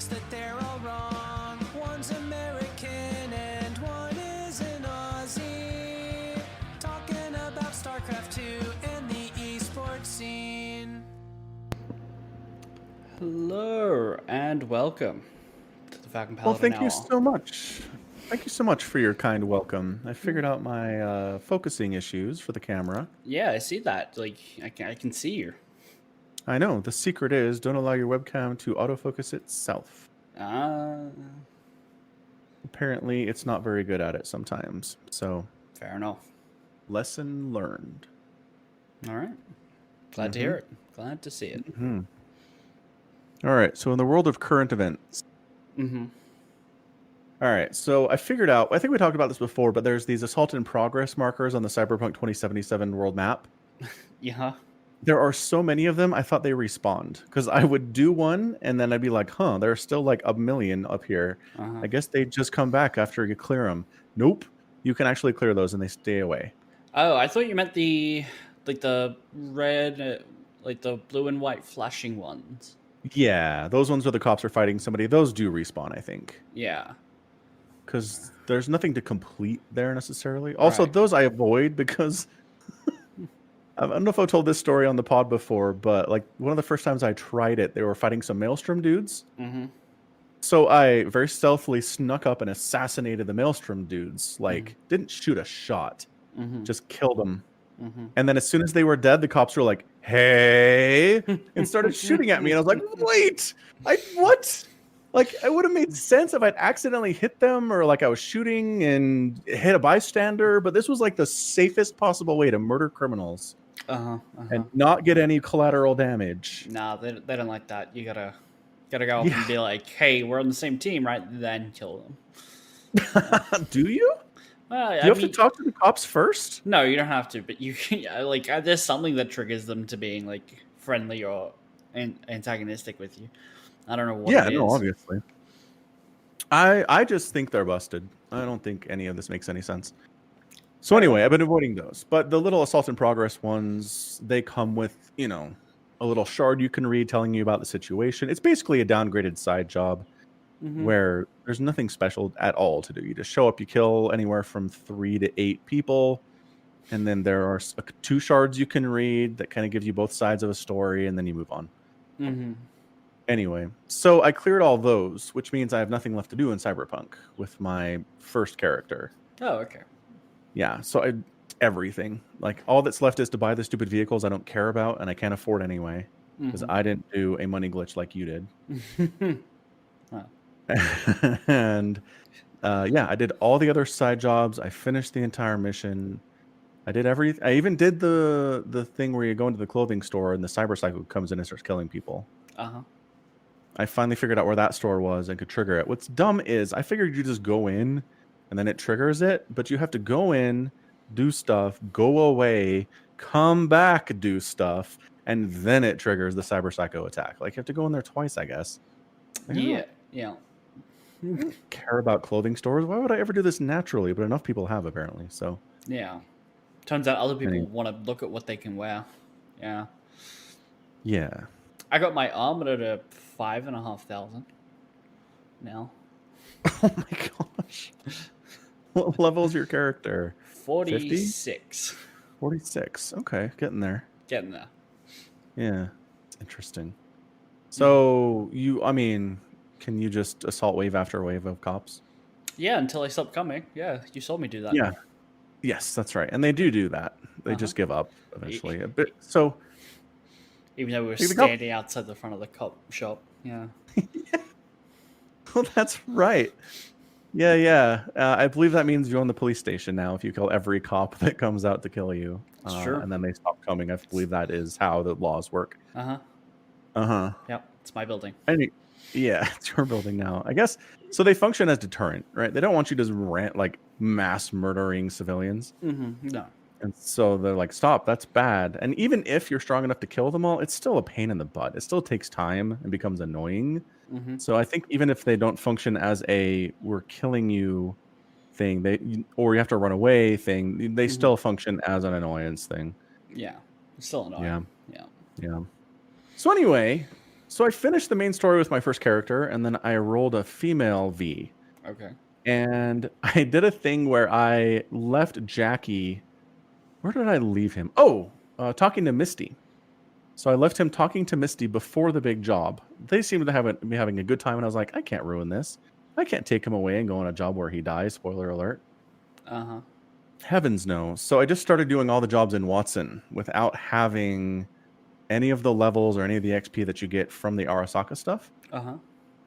thinks that they're all wrong. One's American and one is an Aussie. Talking about StarCraft 2 and the esports scene. Hello and welcome to the Falcon Well, Paladin thank you Hour. so much. Thank you so much for your kind welcome. I figured out my focusing issues for the camera. Yeah, I see that. Like, I can see you. I know. The secret is don't allow your webcam to autofocus itself. Apparently, it's not very good at it sometimes. So, Fair enough. lesson learned. All right. Glad to hear it. Glad to see it. All right. So, in the world of current events. Mm-hmm. All right. So, I figured out, I think we talked about this before, but there's these assault in progress markers on the Cyberpunk 2077 world map. Yeah. There are so many of them, I thought they respawned. Because I would do one, and then I'd be like, huh, there's still like a million up here. Uh-huh. I guess they just come back after you clear them. Nope. You can actually clear those, and they stay away. Oh, I thought you meant the red, like the blue and white flashing ones. Yeah, those ones where the cops are fighting somebody, those do respawn, I think. Yeah. Because there's nothing to complete there necessarily. Also, Right. those I avoid because... I don't know if I've told this story on the pod before, but like one of the first times I tried it, they were fighting some Maelstrom dudes. Mm-hmm. So I very stealthily snuck up and assassinated the Maelstrom dudes. Like, didn't shoot a shot, just killed them. And then as soon as they were dead, the cops were like, hey, and started shooting at me. And I was like, wait, what? Like, it would have made sense if I'd accidentally hit them or like I was shooting and hit a bystander. But this was like the safest possible way to murder criminals and not get any collateral damage. Nah, they don't like that. You gotta go up and be like, hey, we're on the same team, right? Then kill them. Do you? Well, Do you have to talk to the cops first? No, you don't have to, but you can, like, there's something that triggers them to being like friendly or antagonistic with you. I don't know what it is. No, obviously. I just think they're busted. I don't think any of this makes any sense. So anyway, I've been avoiding those. But the little assault in progress ones, they come with, you know, a little shard you can read telling you about the situation. It's basically a downgraded side job where there's nothing special at all to do. You just show up, you kill anywhere from 3 to 8 people. And then there are 2 shards you can read that kind of give you both sides of a story, and then you move on. Anyway, so I cleared all those, which means I have nothing left to do in Cyberpunk with my first character. Oh, okay. Yeah, so everything. Like, all that's left is to buy the stupid vehicles I don't care about and I can't afford anyway, because I didn't do a money glitch like you did. And yeah, I did all the other side jobs. I finished the entire mission. I did everything. I even did the thing where you go into the clothing store and the cyber cycle comes in and starts killing people. I finally figured out where that store was and could trigger it. What's dumb is I figured you just go in and then it triggers it, but you have to go in, do stuff, go away, come back, do stuff, and then it triggers the cyber psycho attack. Like, you have to go in there twice, I guess. Yeah. I don't care about clothing stores. Why would I ever do this naturally? But enough people have, apparently. So Yeah. Turns out other people want to look at what they can wear. Yeah. Yeah. I got my armor to 5,500 now. Oh my gosh. What level is your character? 46. 46. Okay, getting there. Getting there. Yeah. Interesting. So can you just assault wave after wave of cops? Yeah, until they stop coming. Yeah, you saw me do that. Yeah. Yes, that's right. And they do that. They just give up eventually. So even though we were standing outside the front of the cop shop. Yeah. Well, that's right. Yeah. I believe that means you own the police station now if you kill every cop that comes out to kill you. True. And then they stop coming. I believe that is how the laws work. Yep, it's my building. Yeah, it's your building now. I guess, so they function as deterrent, right? They don't want you to like mass murdering civilians. No. And so they're like, stop, that's bad. And even if you're strong enough to kill them all, it's still a pain in the butt. It still takes time and becomes annoying. So I think even if they don't function as a we're killing you thing, or you have to run away thing, they still function as an annoyance thing. Yeah, it's still annoying. Yeah. So anyway, So I finished the main story with my first character, and then I rolled a female V. Okay. And I did a thing where I left Jackie. Where did I leave him? Oh, talking to Misty. So I left him talking to Misty before the big job. They seemed to be having a good time, and I was like, I can't ruin this. I can't take him away and go on a job where he dies. Spoiler alert. Uh-huh. Heavens no. So I just started doing all the jobs in Watson without having any of the levels or any of the XP that you get from the Arasaka stuff. Uh-huh. And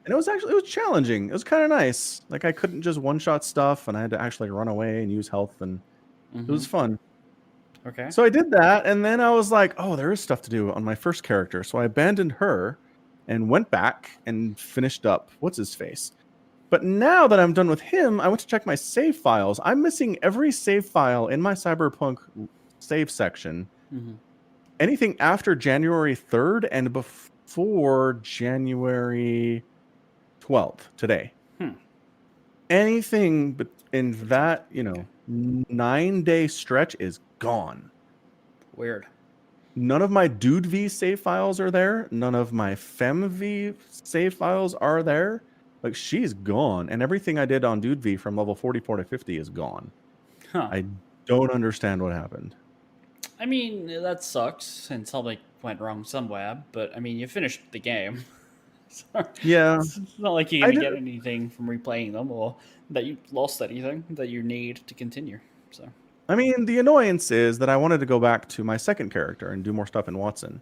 it was challenging. It was kind of nice. Like I couldn't just one-shot stuff, and I had to actually run away and use health, and it was fun. Okay. So I did that, and then I was like, oh, there is stuff to do on my first character. So I abandoned her and went back and finished up what's-his-face. But now that I'm done with him, I went to check my save files. I'm missing every save file in my Cyberpunk save section. Mm-hmm. Anything after January 3rd and before January 12th, today. Anything but in that, 9-day stretch is gone. Weird. None of my Dude V save files are there. None of my Fem V save files are there. Like, she's gone. And everything I did on Dude V from level 44 to 50 is gone. Huh. I don't understand what happened. I mean, that sucks, and something went wrong somewhere, but, I mean, you finished the game. So, Yeah. it's not like you're going to get anything from replaying them, or that you lost anything that you need to continue, so... I mean, the annoyance is that I wanted to go back to my second character and do more stuff in Watson.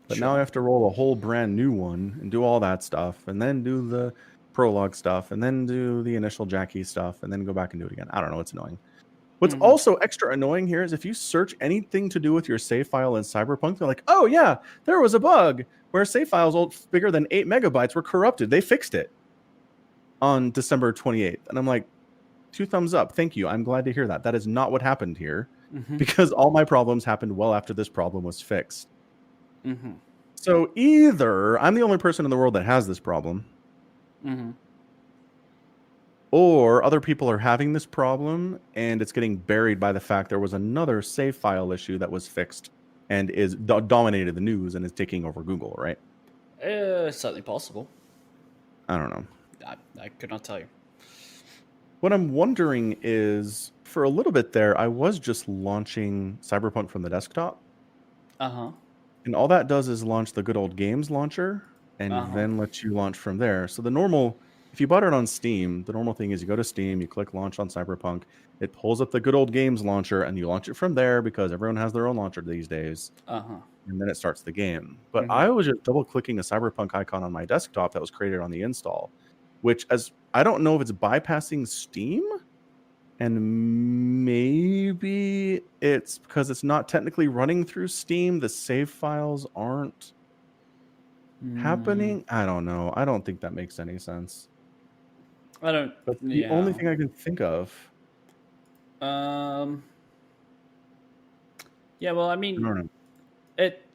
But now I have to roll a whole brand new one and do all that stuff, and then do the prologue stuff, and then do the initial Jackie stuff, and then go back and do it again. I don't know. It's annoying. What's also extra annoying here is if you search anything to do with your save file in Cyberpunk, they're like, oh, yeah, there was a bug where save files bigger than 8 megabytes were corrupted. They fixed it on December 28th. And I'm like, 2 thumbs up. Thank you. I'm glad to hear that. That is not what happened here, because all my problems happened well after this problem was fixed. So either I'm the only person in the world that has this problem, or other people are having this problem and it's getting buried by the fact there was another save file issue that was fixed and is dominated the news and is taking over Google, right? Certainly possible. I don't know. I could not tell you. What I'm wondering is, for a little bit there, I was just launching Cyberpunk from the desktop. And all that does is launch the good old games launcher and then let you launch from there. So the normal, if you bought it on Steam, the normal thing is you go to Steam, you click launch on Cyberpunk, it pulls up the good old games launcher, and you launch it from there because everyone has their own launcher these days. And then it starts the game. But I was just double clicking a Cyberpunk icon on my desktop that was created on the install, which, as I don't know if it's bypassing Steam, and maybe it's because it's not technically running through Steam. The save files aren't happening. I don't know. I don't think that makes any sense. I don't. But the only thing I can think of. Yeah. Well, I mean, I don't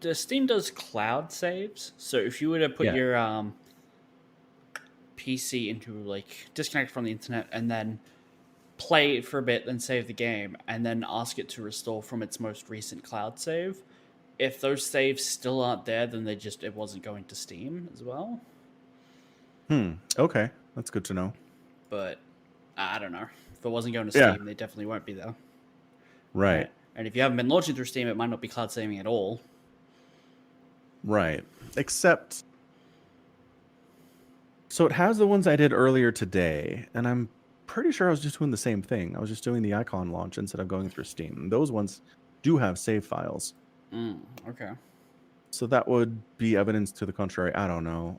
know. Steam does cloud saves. So if you were to put your PC into, like, disconnect from the internet and then play it for a bit, then save the game, and then ask it to restore from its most recent cloud save, if those saves still aren't there, then it wasn't going to Steam as well. Okay, that's good to know. But I don't know. If it wasn't going to Steam, they definitely won't be there. Right. And if you haven't been launching through Steam, it might not be cloud saving at all. Right. Except, so it has the ones I did earlier today, and I'm pretty sure I was just doing the same thing. I was just doing the icon launch instead of going through Steam. Those ones do have save files. Okay. So that would be evidence to the contrary. I don't know.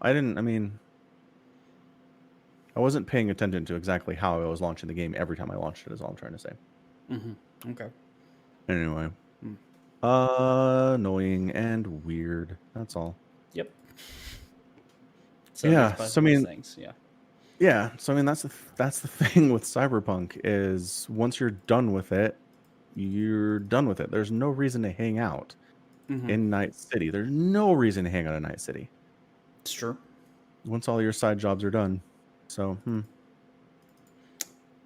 I wasn't paying attention to exactly how I was launching the game every time I launched it, is all I'm trying to say. Okay. Anyway. Annoying and weird. That's all. Yep. So yeah. So I mean, things. Yeah. Yeah. So I mean, that's the thing with Cyberpunk is once you're done with it, you're done with it. There's no reason to hang out in Night City. There's no reason to hang out in Night City. It's true. Once all your side jobs are done. So,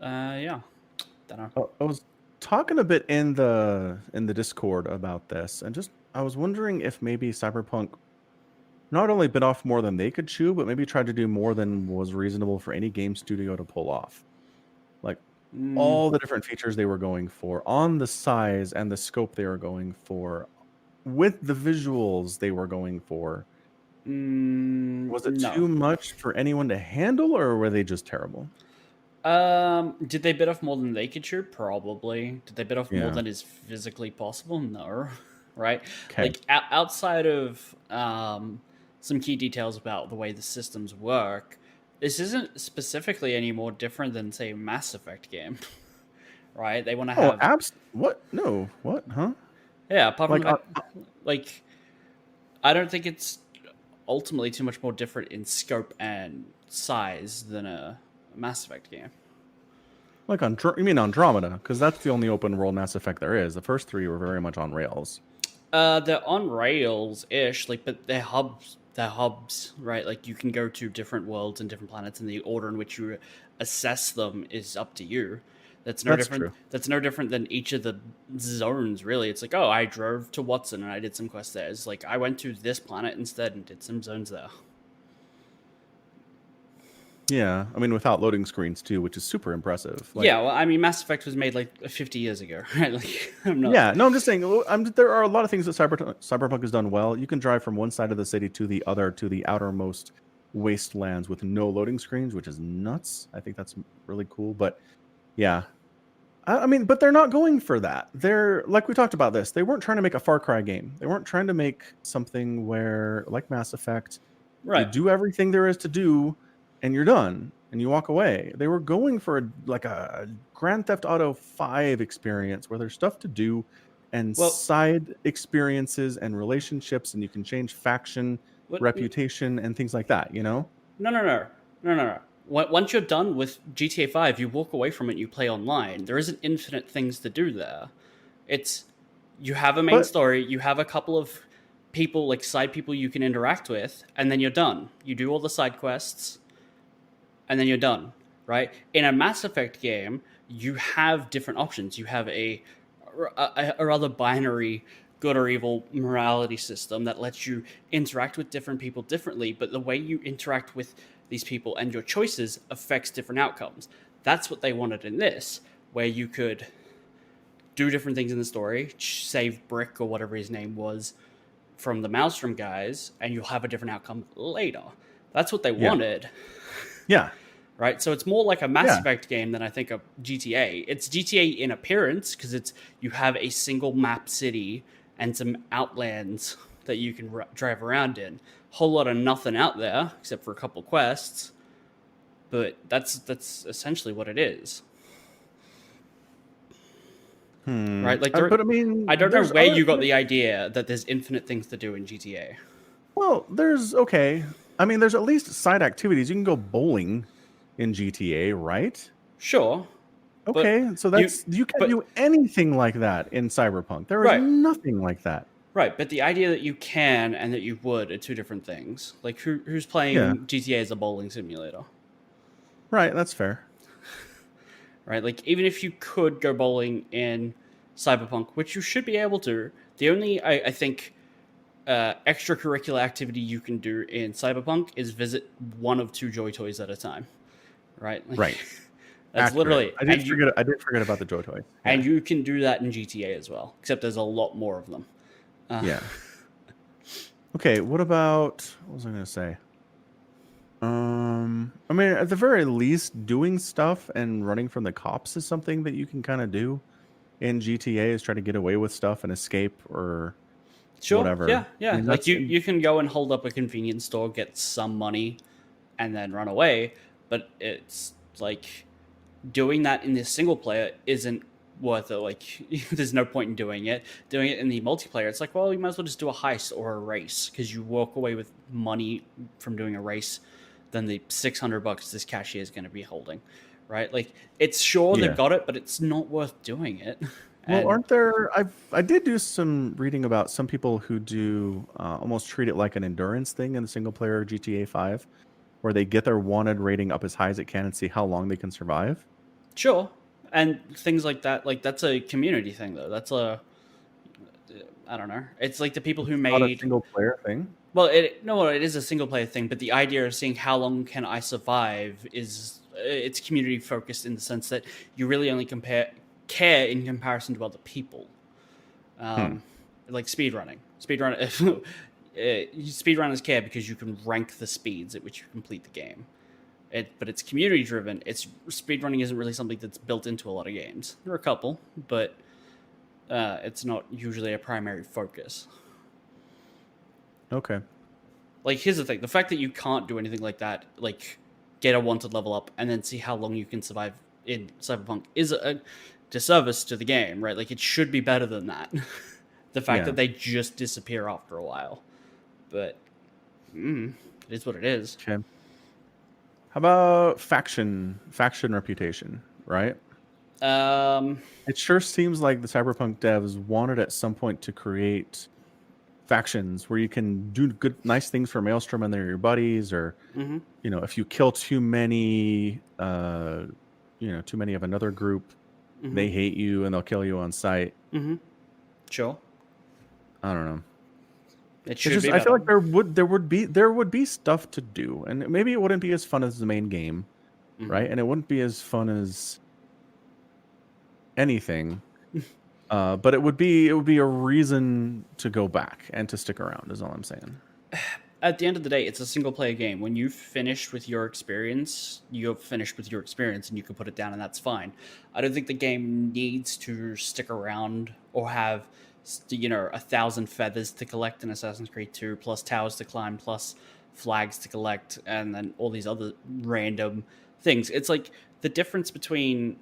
yeah. Don't know. I was talking a bit in the Discord about this, and just I was wondering if maybe Cyberpunk not only bit off more than they could chew, but maybe tried to do more than was reasonable for any game studio to pull off. Like Mm, all the different features they were going for, on the size and the scope they were going for, with the visuals they were going for. Was it no. too much for anyone to handle, or were they just terrible? Did they bit off more than they could chew? Probably. Did they bit off more Yeah. than is physically possible? No. Right? Okay. Like outside of some key details about the way the systems work, this isn't specifically any more different than say a Mass Effect game, right? They want to Oh, have what? No. What? Huh? yeah. Apart from Like, that, like I don't think it's ultimately too much more different in scope and size than a Mass Effect game. like you mean Andromeda? Because that's the only open world Mass Effect there is. The first three were very much on rails. They're on rails ish, like, but they're hubs. They're hubs, right? Like you can go to different worlds and different planets, and the order in which you assess them is up to you. That's true. That's no different than each of the zones, really. It's like, oh, I drove to Watson and I did some quests there. It's like I went to this planet instead and did some zones there. Yeah, I mean without loading screens too, which is super impressive. Like, Yeah, well, I mean, Mass Effect was made like 50 years ago, right? Like, I'm not. yeah, no, I'm just saying. There are a lot of things that Cyberpunk has done well. You can drive from one side of the city to the other, to the outermost wastelands with no loading screens, which is nuts. I think that's really cool. But yeah, I mean, but they're not going for that. They're like we talked about this. They weren't trying to make a Far Cry game. They weren't trying to make something where, like Mass Effect, you Right. do everything there is to do, and you're done, and you walk away. They were going for a Grand Theft Auto 5 experience where there's stuff to do, and Well, side experiences and relationships, and you can change faction, what? reputation, and things like that. You know? No. Once you're done with GTA 5, you walk away from it. You play online. There isn't infinite things to do there. It's you have a main But story. You have a couple of people, like side people, you can interact with, and then you're done. You do all the side quests, and then you're done. Right? In a Mass Effect game, you have different options. You have a rather binary good or evil morality system that lets you interact with different people differently, but the way you interact with these people and your choices affects different outcomes. That's what they wanted in this, where you could do different things in the story, save Brick or whatever his name was from the Maelstrom guys, and you'll have a different outcome later. That's what they yeah, wanted, yeah, right? So it's more like a Mass yeah, Effect game than I think a GTA. It's GTA in appearance because it's you have a single map city and some outlands that you can drive around in. Whole lot of nothing out there except for a couple quests, but that's essentially what it is, right? Like But I mean, I don't know there's where other you got things. the idea that there's infinite things to do in GTA. Well, there's okay. I mean, there's at least side activities. You can go bowling in GTA, right? Sure, but Okay, so you you can't but do anything like that in Cyberpunk. There is right. nothing like that. Right, but the idea that you can and that you would are two different things. Like who's Yeah, playing GTA as a bowling simulator, right. That's fair. right? Like even if you could go bowling in Cyberpunk, which you should be able to, the only I think extracurricular activity you can do in Cyberpunk is visit one of two Joy Toys at a time, right? Like Right. that's Accurate. literally I did forget about the Joy Toy. and Yeah. you can do that in GTA as well, except there's a lot more of them. Yeah. Okay. What was I gonna say? I mean, at the very least, doing stuff and running from the cops is something that you can kind of do in GTA. Is try to get away with stuff and escape or Sure. whatever. Yeah. I Yeah. mean, Like you can go and hold up a convenience store, get some money, and then run away. But it's like doing that in the single player isn't worth it. Like there's no point in doing it. Doing it in the multiplayer, it's like, well, you might as well just do a heist or a race because you walk away with money from doing a race than the $600 this cashier is going to be holding, right? Like it's sure yeah. they've got it, but it's not worth doing it. Well, And aren't there? I did do some reading about some people who do almost treat it like an endurance thing in the single player GTA 5, where they get their wanted rating up as high as it can and see how long they can survive. sure, and things like that. Like that's a community thing, though. That's a I don't know. It's like the people who Not a made single player thing. Well, it is a single player thing, but the idea of seeing how long can I survive is it's community focused in the sense that you really only care in comparison to other people. Like speedrunning. Speedrunners care because you can rank the speeds at which you complete the game. But it's community driven. Speedrunning isn't really something that's built into a lot of games. There are a couple, but it's not usually a primary focus. Okay. Like, here's the thing: the fact that you can't do anything like that, like get a wanted level up and then see how long you can survive in Cyberpunk, is a disservice to the game, right? Like, it should be better than that. The fact that they just disappear after a while, but it is what it is. Okay. How about faction reputation, right? It sure seems like the Cyberpunk devs wanted at some point to create factions where you can do nice things for Maelstrom and they're your buddies, or if you kill too many of another group, they hate you and they'll kill you on sight. Sure. I don't know. It should be I feel like there would be stuff to do, and maybe it wouldn't be as fun as the main game, right? And it wouldn't be as fun as anything. But it would be a reason to go back and to stick around, is all I'm saying. At the end of the day, it's a single player game. When you've finished with your experience, you've finished with your experience and you can put it down and that's fine. I don't think the game needs to stick around or have 1,000 feathers to collect in Assassin's Creed 2, plus towers to climb, plus flags to collect, and then all these other random things. It's like the difference between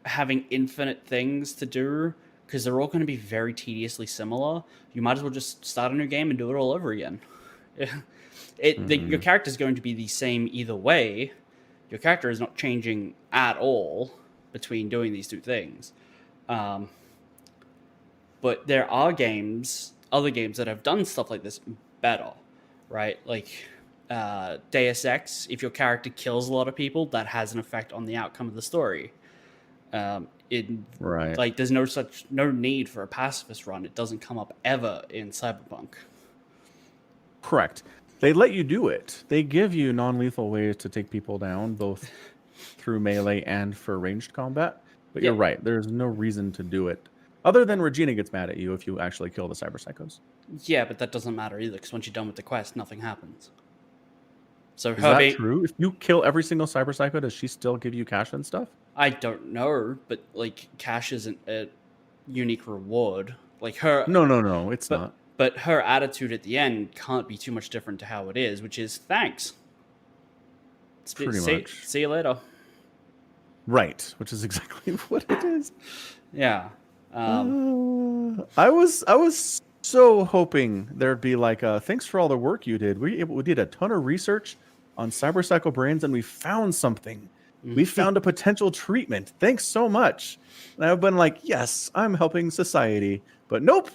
having infinite things to do, because they're all going to be very tediously similar. You might as well just start a new game and do it all over again. Your character is going to be the same either way. Your character is not changing at all between doing these two things. But there are other games that have done stuff like this better, right? Like Deus Ex, if your character kills a lot of people, that has an effect on the outcome of the story. Right. Like, there's no need for a pacifist run. It doesn't come up ever in Cyberpunk. Correct. They let you do it. They give you non-lethal ways to take people down, both through melee and for ranged combat. But you're right. There's no reason to do it, other than Regina gets mad at you if you actually kill the cyber psychos. Yeah, but that doesn't matter either, because once you're done with the quest, nothing happens. So is that true? If you kill every single cyber psycho, does she still give you cash and stuff? I don't know, but like, cash isn't a unique reward. Like her. No, it's not. But her attitude at the end can't be too much different to how it is, which is thanks. Pretty much. See you later. Right, which is exactly what it is. Yeah. I was so hoping there'd be like thanks for all the work you did. We did a ton of research on cyberpsycho brains and we found something. We found a potential treatment. Thanks so much. And I've been like, yes, I'm helping society. But nope,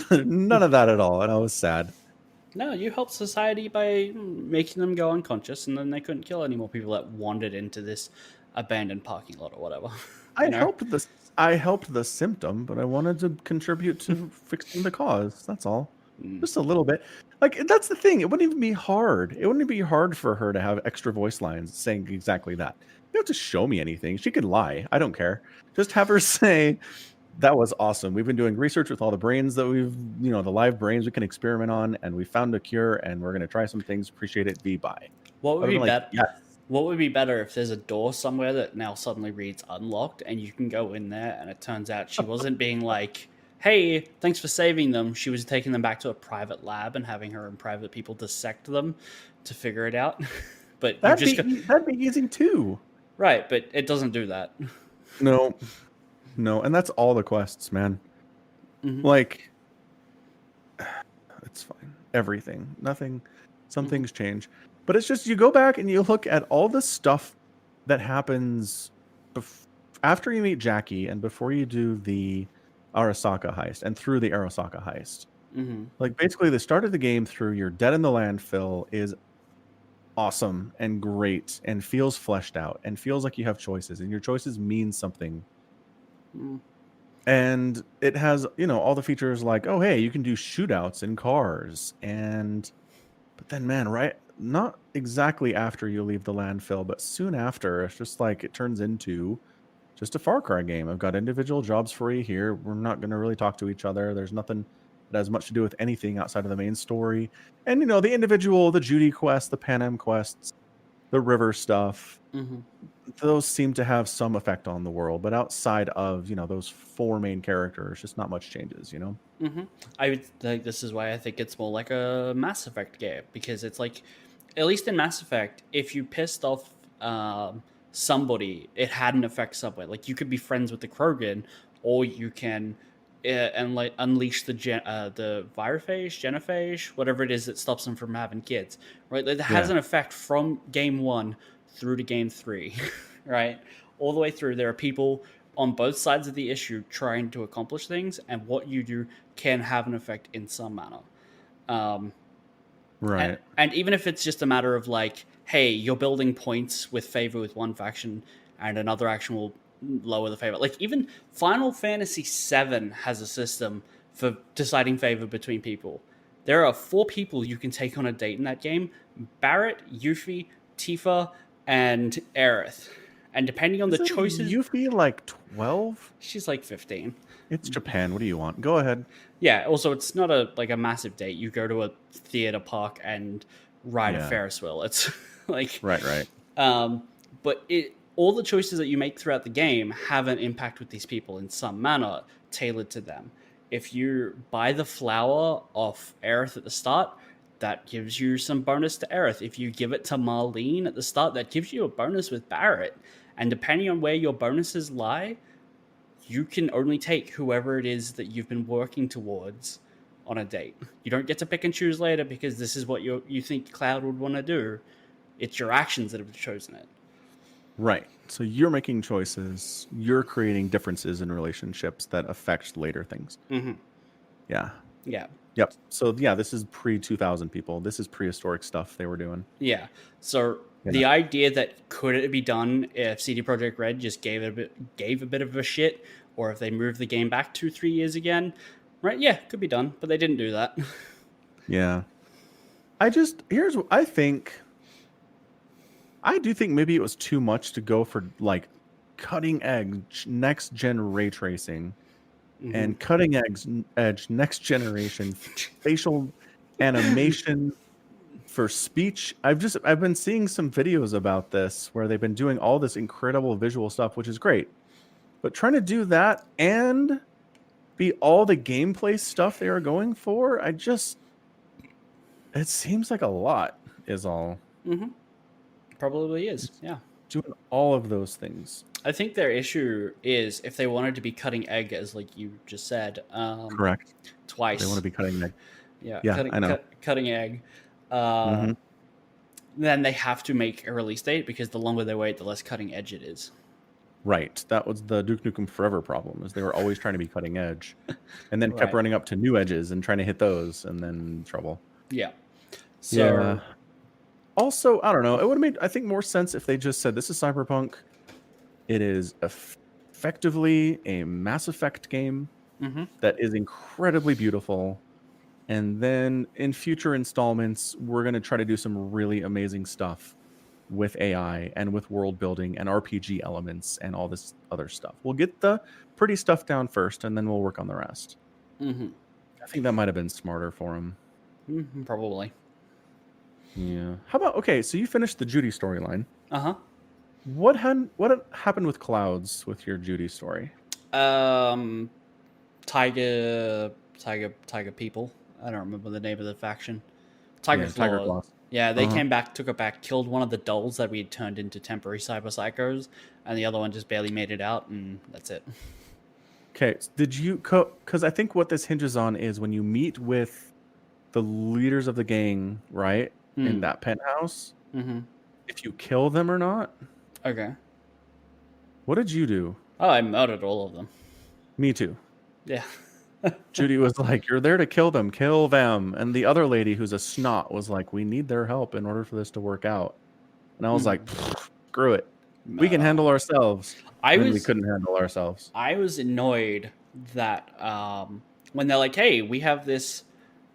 none of that at all. And I was sad. No, you helped society by making them go unconscious, and then they couldn't kill any more people that wandered into this abandoned parking lot or whatever. I helped the symptom, but I wanted to contribute to fixing the cause. That's all. Just a little bit. Like, that's the thing. It wouldn't even be hard. It wouldn't be hard for her to have extra voice lines saying exactly that. You don't have to show me anything. She could lie. I don't care. Just have her say, that was awesome. We've been doing research with all the brains that the live brains we can experiment on, and we found a cure, and we're going to try some things. Appreciate it. Be bye. What would be better? Yes. What would be better if there's a door somewhere that now suddenly reads unlocked, and you can go in there, and it turns out she wasn't being like, hey, thanks for saving them. She was taking them back to a private lab and having her and private people dissect them to figure it out. But that'd be easy too. Right, but it doesn't do that. No, and that's all the quests, man. Like, it's fine. Everything. Nothing. Some things change. But it's just, you go back and you look at all the stuff that happens after you meet Jackie and before you do the Arasaka heist and through the Arasaka heist. Like, basically the start of the game through your dead in the landfill is awesome and great and feels fleshed out and feels like you have choices and your choices mean something. And it has, all the features like, oh, hey, you can do shootouts in cars and But then, man, right? Not exactly after you leave the landfill, but soon after, it's just like it turns into just a Far Cry game. I've got individual jobs for you here. We're not going to really talk to each other. There's nothing that has much to do with anything outside of the main story. And, the Judy quest, the Pan Am quests, the river stuff, those seem to have some effect on the world. But outside of, those four main characters, just not much changes, I would like this is why I think it's more like a Mass Effect game, because it's like, at least in Mass Effect, if you pissed off somebody, it had an effect somewhere. Like you could be friends with the Krogan, or you can and like unleash the genophage, whatever it is that stops them from having kids. Right, it has an effect from game 1 through to game 3, right, all the way through. There are people on both sides of the issue trying to accomplish things, and what you do can have an effect in some manner. Right. And even if it's just a matter of like, hey, you're building points with favor with one faction and another action will lower the favor. Like even Final Fantasy VII has a system for deciding favor between people. There are 4 people you can take on a date in that game: Barrett, Yuffie, Tifa, and Aerith. And depending on the choices... Yuffie like 12? She's like 15. It's Japan. What do you want? Go ahead. Yeah, also, it's not a massive date. You go to a theater park and ride a Ferris wheel. It's like... Right. But all the choices that you make throughout the game have an impact with these people in some manner, tailored to them. If you buy the flower off Aerith at the start, that gives you some bonus to Aerith. If you give it to Marlene at the start, that gives you a bonus with Barrett. And depending on where your bonuses lie, you can only take whoever it is that you've been working towards on a date. You don't get to pick and choose later because this is what you think Cloud would want to do. It's your actions that have chosen it. Right. So you're making choices. You're creating differences in relationships that affect later things. Mm-hmm. Yeah. Yeah. Yep. So yeah, this is pre-2000 people. This is prehistoric stuff they were doing. Yeah. So the idea that could it be done if CD Projekt Red just gave a bit of a shit, or if they moved the game back 2-3 years again, right? Yeah, could be done, but they didn't do that. Yeah. I do think maybe it was too much to go for like cutting edge next gen ray tracing and cutting edge next generation facial animation for speech. I've been seeing some videos about this where they've been doing all this incredible visual stuff, which is great. But trying to do that and be all the gameplay stuff they are going for, it seems like a lot is all. Mm-hmm. Probably is, yeah. Doing all of those things. I think their issue is if they wanted to be cutting egg, as like you just said. Correct. Twice. They want to be cutting egg. Yeah, I know. Cutting egg. Then they have to make a release date, because the longer they wait, the less cutting edge it is. Right. That was the Duke Nukem Forever problem, is they were always trying to be cutting edge and then kept running up to new edges and trying to hit those, and then trouble. Yeah. So also, I don't know, it would have made, I think, more sense if they just said, this is Cyberpunk. It is effectively a Mass Effect game that is incredibly beautiful. And then in future installments, we're going to try to do some really amazing stuff with AI and with world building and RPG elements and all this other stuff. We'll get the pretty stuff down first, and then we'll work on the rest. I think that might have been smarter for him. Probably. Yeah. How about, okay, so you finished the Judy storyline. What happened with Clouds with your Judy story? Tiger people. I don't remember the name of the faction. Tiger Claws. Yeah, they came back, took it back, killed one of the dolls that we had turned into temporary cyber psychos, and the other one just barely made it out, and that's it. Okay, did you... Because I think what this hinges on is when you meet with the leaders of the gang, right, in that penthouse, if you kill them or not. Okay. What did you do? Oh, I murdered all of them. Me too. Yeah. Judy was like, you're there to kill them. And the other lady, who's a snot, was like, we need their help in order for this to work out. And I was like, screw it. We can handle ourselves. We couldn't handle ourselves. I was annoyed that when they're like, hey, we have this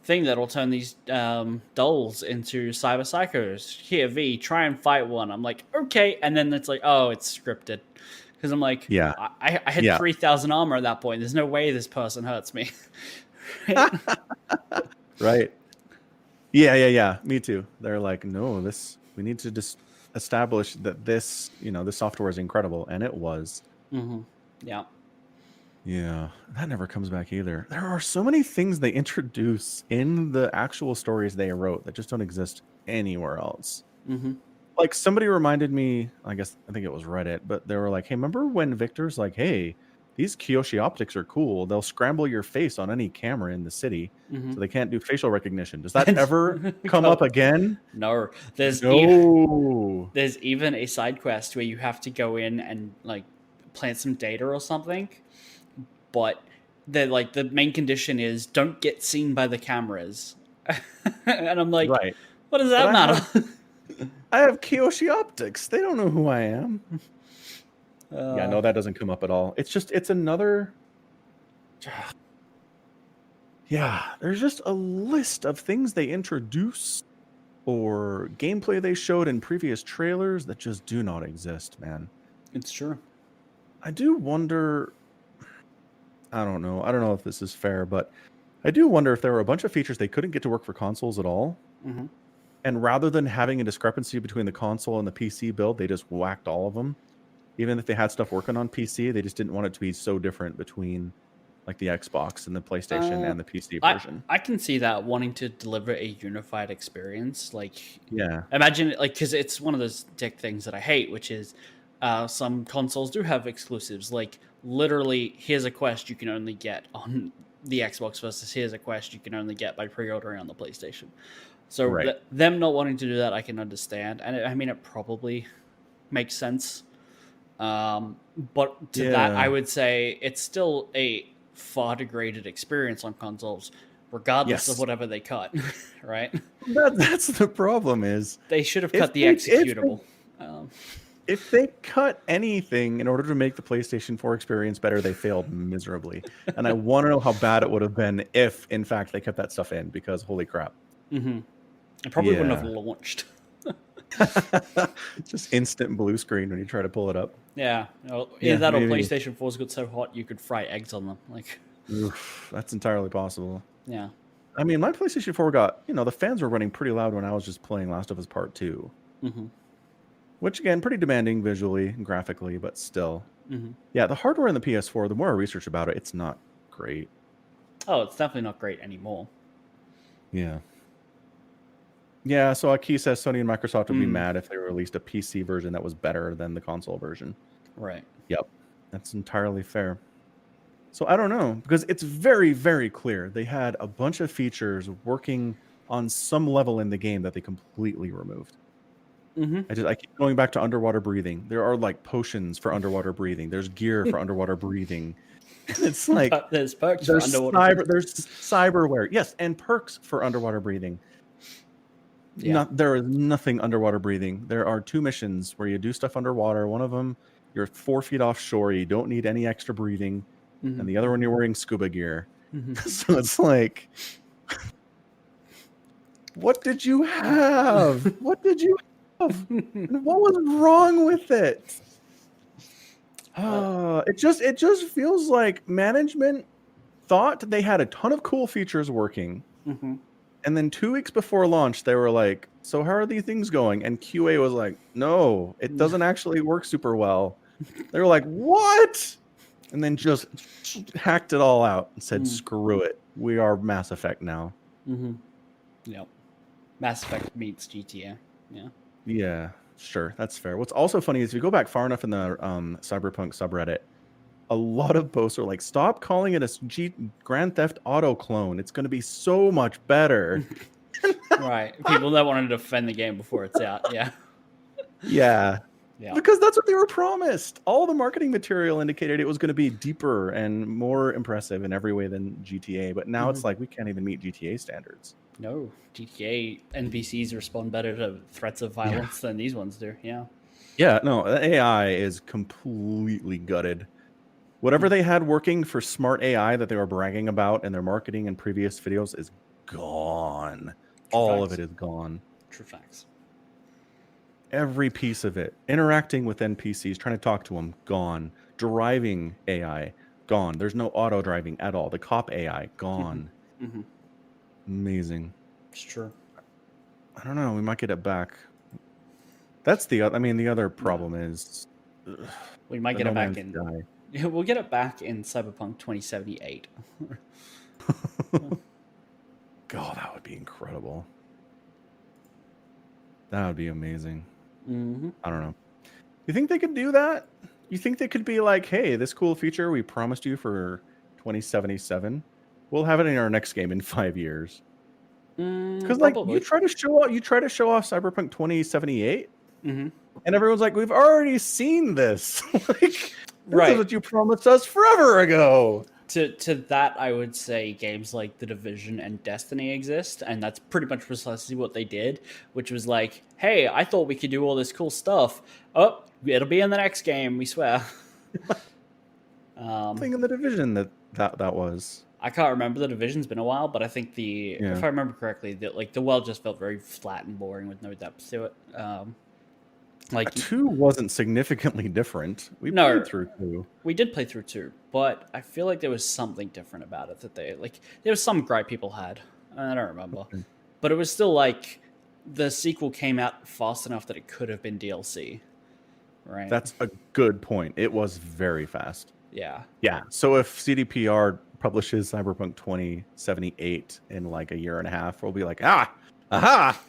thing that'll turn these dolls into cyber psychos. Here, V, try and fight one. I'm like, okay, and then it's like, oh, it's scripted. Because I'm like, Yeah. I had Yeah. 3,000 armor at that point. There's no way this person hurts me. Right? Right. Yeah. Me too. They're like, no, we need to just establish that this software is incredible, and it was. Mm-hmm. Yeah. Yeah, that never comes back either. There are so many things they introduce in the actual stories they wrote that just don't exist anywhere else. Mm-hmm. Like somebody reminded me, I think it was Reddit, but they were like, hey, remember when Victor's like, hey, these Kyoshi optics are cool. They'll scramble your face on any camera in the city, Mm-hmm. so they can't do facial recognition. Does that ever come up again? No. There's No. there's even a side quest where you have to go in and like plant some data or something, but the main condition is don't get seen by the cameras. And I'm like, Right. what does that But matter? I have Kyoshi optics. They don't know who I am. Yeah, no, Uh, that doesn't come up at all. It's another. Yeah, there's just a list of things they introduce or gameplay they showed in previous trailers that just do not exist, man. it's true. I do wonder. I don't know if this is fair, but I do wonder if there were a bunch of features they couldn't get to work for consoles at all. Mm-hmm. And rather than having a discrepancy between the console and the PC build, they just whacked all of them. Even if they had stuff working on PC, they just didn't want it to be so different between like the Xbox and the PlayStation and the PC version. I can see that wanting to deliver a unified experience. Like, Yeah. imagine like because it's one of those tech things that I hate, which is some consoles do have exclusives. Like literally, here's a quest you can only get on the Xbox versus here's a quest you can only get by pre-ordering on the PlayStation. So Right. them not wanting to do that, I can understand, and I mean it probably makes sense. But to that, Yeah. I would say it's still a far degraded experience on consoles, regardless of Yes. whatever they cut. Right? That's the problem is They should have If cut the they- if they- executable. Um, if they cut anything in order to make the PlayStation 4 experience better, they failed miserably. And I want to know how bad it would have been if, in fact, they kept that stuff in, because holy crap. mhm. It probably wouldn't have Yeah. launched. Just instant blue screen when you try to pull it up. Yeah, either Yeah, that or maybe. PlayStation 4's got so hot you could fry eggs on them. Like, Oof, that's entirely possible. yeah. I mean, my PlayStation 4 got, the fans were running pretty loud when I was just playing Last of Us Part 2. Mm-hmm. Which, again, pretty demanding visually and graphically, but still. Mm-hmm. Yeah, the hardware in the PS4, the more I research about it, it's not great. Oh, it's definitely not great anymore. Yeah. Yeah, so Aki says Sony and Microsoft would be Mm. mad if they released a PC version that was better than the console version. Right. Yep, that's entirely fair. So I don't know, because it's very, very clear they had a bunch of features working on some level in the game that they completely removed. Mm-hmm. I keep going back to underwater breathing. There are like potions for underwater breathing. There's gear for underwater breathing. It's like There's perks for there's underwater. there's cyberware, yes, and perks for underwater breathing. Yeah. There is nothing underwater breathing. There are 2 missions where you do stuff underwater. One of them, you're 4 feet offshore. You don't need any extra breathing. Mhm. And the other one, you're wearing scuba gear. Mhm. So it's like, what did you have? What did you have? And what was wrong with it? It just feels like management thought they had a ton of cool features working. Mhm. And then 2 weeks before launch, they were like, so how are these things going? And QA was like, no, it doesn't actually work super well. They were like, what? And then just hacked it all out and said, screw it. We are Mass Effect now. Mm-hmm. Yep. Mass Effect meets GTA. Yeah. Yeah, sure. That's fair. What's also funny is if you go back far enough in the Cyberpunk subreddit, a lot of posts are like, stop calling it a Grand Theft Auto clone. It's going to be so much better. Right. People that wanted to defend the game before it's out. Yeah. Yeah. Yeah. Because that's what they were promised. All the marketing material indicated it was going to be deeper and more impressive in every way than GTA. But now it's like we can't even meet GTA standards. No, GTA NPCs respond better to threats of violence than these ones do. Yeah. Yeah, no, the AI is completely gutted. Whatever they had working for smart AI that they were bragging about in their marketing and previous videos is gone. True All of facts. it is gone. True facts. Every piece of it. Interacting with NPCs, trying to talk to them, gone. Driving AI, gone. There's no auto driving at all. The cop AI, gone. Mm-hmm. Amazing. It's true. I don't know. We might get it back. That's the. I mean, the other problem is We might the get No it back Man's in. Sky. We'll get it back in Cyberpunk 2078. God, that would be incredible. That would be amazing. Mm-hmm. I don't know. You think they could do that? You think they could be like, hey, this cool feature we promised you for 2077, we'll have it in our next game in 5 years. Because like Probably. you try to show off Cyberpunk 2078, Mm-hmm. and everyone's like, we've already seen this. Like, this Right. is what you promised us forever ago. To that, I would say games like The Division and Destiny exist, and that's pretty much precisely what they did, which was like, hey, I thought we could do all this cool stuff. Oh, it'll be in the next game, we swear. Thing in the Division that was. I can't remember. The Division's been a while, but I think Yeah. if I remember correctly, the world just felt very flat and boring with no depth to it. Like 2 wasn't significantly different. We No. played through 2. we did play through 2, but I feel like there was something different about it that there was some gripe people had. I don't remember, Okay. but it was still like the sequel came out fast enough that it could have been DLC, right? That's a good point. It was very fast. yeah. Yeah. So if CDPR publishes Cyberpunk 2078 in like a year and a half, we'll be like, aha,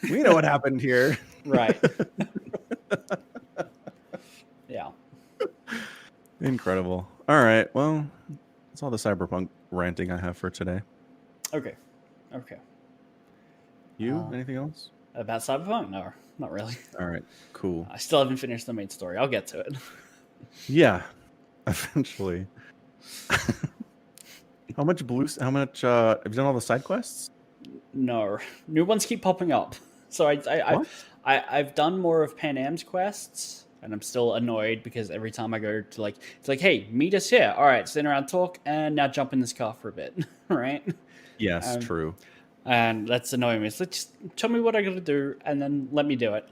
we know what happened here. Right. Yeah. Incredible. All right. Well, that's all the Cyberpunk ranting I have for today. Okay. You? Anything else? About Cyberpunk? No, not really. All right. Cool. I still haven't finished the main story. I'll get to it. Yeah. Eventually. How much have you done all the side quests? No, new ones keep popping up. So I've done more of Pan Am's quests, and I'm still annoyed because every time I go to it's like, hey, meet us here. All right, sit around, talk, and now jump in this car for a bit, right? Yes, true. And that's annoying me. So just tell me what I got to do, and then let me do it.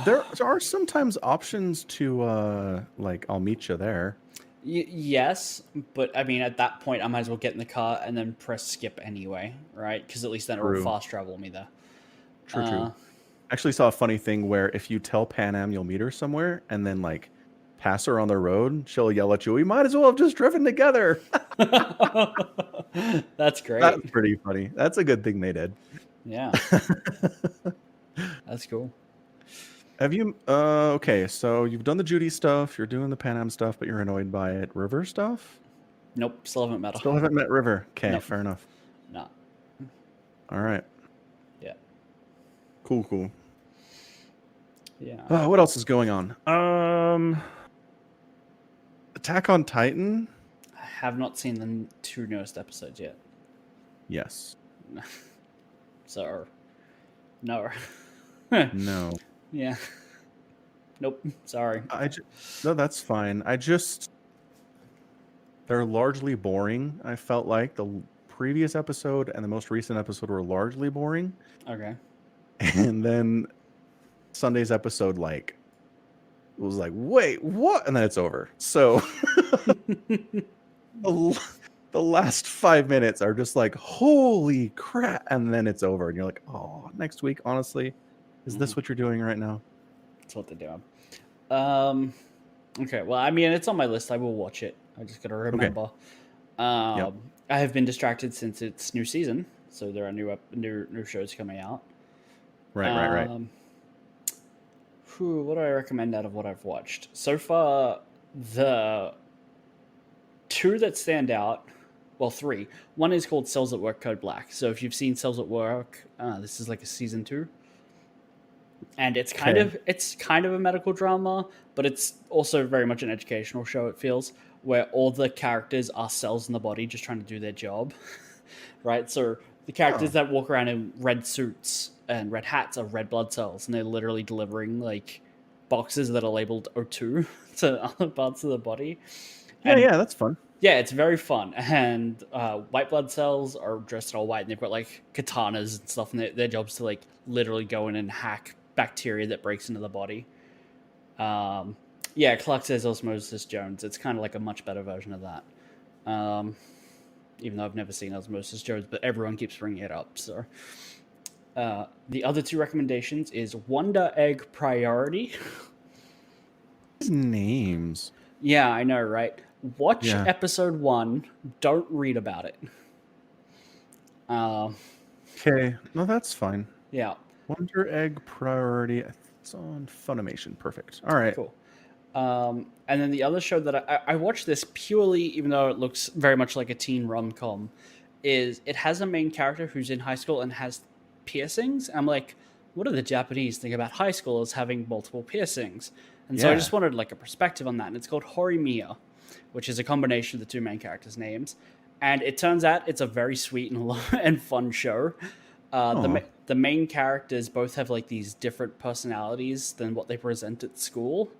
There are sometimes options to like I'll meet you there. Yes, but I mean, at that point, I might as well get in the car and then press skip anyway, right? Because at least then it will True. fast travel me there. True. Actually saw a funny thing where if you tell Pan Am you'll meet her somewhere and then like pass her on the road, she'll yell at you, we might as well have just driven together. That's great. That's pretty funny. That's a good thing they did. Yeah. That's cool. Have you okay, so you've done the Judy stuff, you're doing the Pan Am stuff, but you're annoyed by it. River stuff? Nope, still haven't met her. Still haven't met River. Okay, Nope. fair enough. No. All right. Yeah. Cool. Yeah. What else is going on? Attack on Titan? I have not seen the 2 newest episodes yet. Yes. So, no. No. Yeah. Nope. Sorry. No, that's fine. They're largely boring. I felt like the previous episode and the most recent episode were largely boring. Okay. And then Sunday's episode was like, wait, what? And then it's over. So the last 5 minutes are just like, holy crap. And then it's over. And you're like, oh, next week, honestly, is this what you're doing right now? That's what they're doing. Okay, well, I mean, it's on my list. I will watch it. I just gotta remember. Yep. I have been distracted since it's new season, so there are new shows coming out. Right. What do I recommend out of what I've watched so far? The 2 that stand out, well, 3. One is called Cells at Work Code Black. So if you've seen Cells at Work, this is like a season 2. And it's kind of a medical drama, but it's also very much an educational show, it feels, where all the characters are cells in the body just trying to do their job. Right? So the characters that walk around in red suits and red hats are red blood cells, and they're literally delivering like boxes that are labeled O2 to other parts of the body. Yeah, that's fun. Yeah, it's very fun. And white blood cells are dressed in all white, and they've got like katanas and stuff, and their job's to like literally go in and hack bacteria that breaks into the body. Yeah, Clark says Osmosis Jones. It's kind of like a much better version of that. Even though I've never seen Osmosis Jones, but everyone keeps bringing it up. So the other two recommendations is Wonder Egg Priority. These names. Yeah, I know, right? Watch Yeah. episode 1. Don't read about it. Okay, no, that's fine. Yeah, Wonder Egg Priority. It's on Funimation. Perfect. All right. cool. And then the other show that I watched this purely, even though it looks very much like a teen rom-com, is it has a main character who's in high school and has piercings. I'm like, what do the Japanese think about high schoolers having multiple piercings? And so I Yeah. just wanted like a perspective on that. And it's called Horimiya, which is a combination of the two main characters' names. And it turns out it's a very sweet and and fun show. The main characters both have like these different personalities than what they present at school,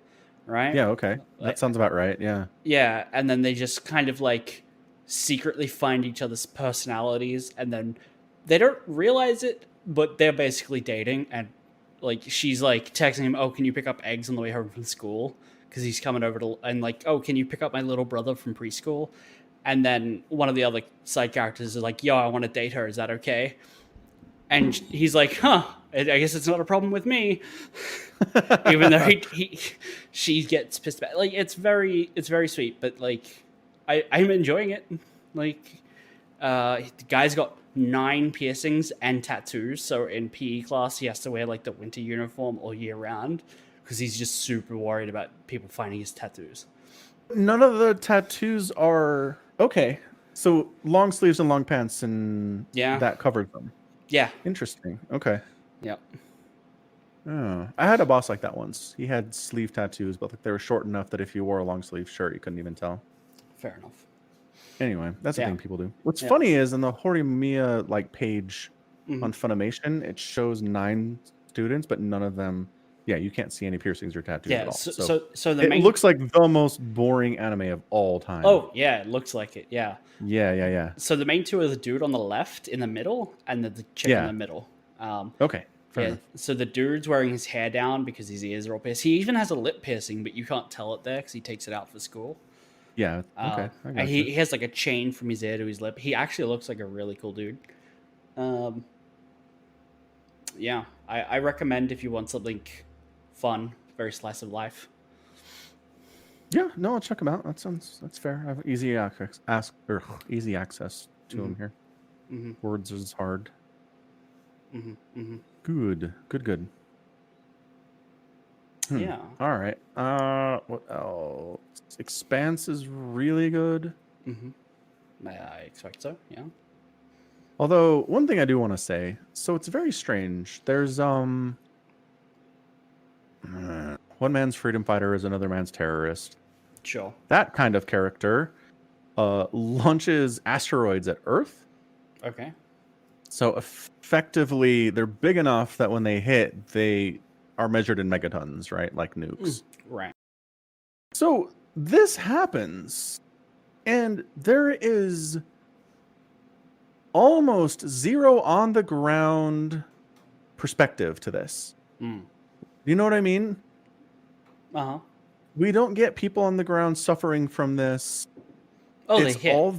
right? Yeah, okay. That sounds about right. Yeah. Yeah, and then they just kind of like secretly find each other's personalities, and then they don't realize it, but they're basically dating. And like she's like texting him, "Oh, can you pick up eggs on the way home from school?" Because he's coming over to, and like, "Oh, can you pick up my little brother from preschool?" And then one of the other side characters is like, "Yo, I want to date her. Is that okay?" And he's like, "Huh, I guess it's not a problem with me." Even though she gets pissed about, like it's very sweet, but like I'm enjoying it. Like the guy's got 9 piercings and tattoos, so in PE class he has to wear like the winter uniform all year round because he's just super worried about people finding his tattoos. None of the tattoos are okay. So long sleeves and long pants, and Yeah. that covered them. Yeah, Interesting. Okay. yeah, Oh, I had a boss like that once. He had sleeve tattoos, but like they were short enough that if you wore a long sleeve shirt, you couldn't even tell. fair enough. Anyway, that's the Yeah. thing people do. What's Yeah. funny is in the Horimiya like page Mhm. on Funimation, it shows 9 students, but none of them. Yeah, you can't see any piercings or tattoos at Yeah, all. so the It main looks like the most boring anime of all time. Oh yeah, it looks like it. Yeah. yeah. So the main two are the dude on the left in the middle, and the chick in Yeah. the middle. Okay. Fair Yeah. enough. So the dude's wearing his hair down because his ears are all pierced. He even has a lip piercing, but you can't tell it there because he takes it out for school. Yeah. Okay. I And got he has like a chain from his ear to his lip. He actually looks like a really cool dude. Yeah, I recommend if you want something fun, very slice of life. Yeah, no, I'll check them out. That's fair. I have easy easy access to them here. Mhm. Words is hard. Mm-hmm. Good. Yeah. All right. What else? Expanse is really good. I expect so. Yeah. Although one thing I do want to say, so it's very strange. There's one man's freedom fighter is another man's terrorist. Sure. That kind of character launches asteroids at Earth. Okay. So effectively, they're big enough that when they hit, they are measured in megatons, right? Like nukes. Right. So this happens, and there is almost zero on the ground perspective to this. You know what I mean? Uh huh. We don't get people on the ground suffering from this. Oh, It's they hit. all...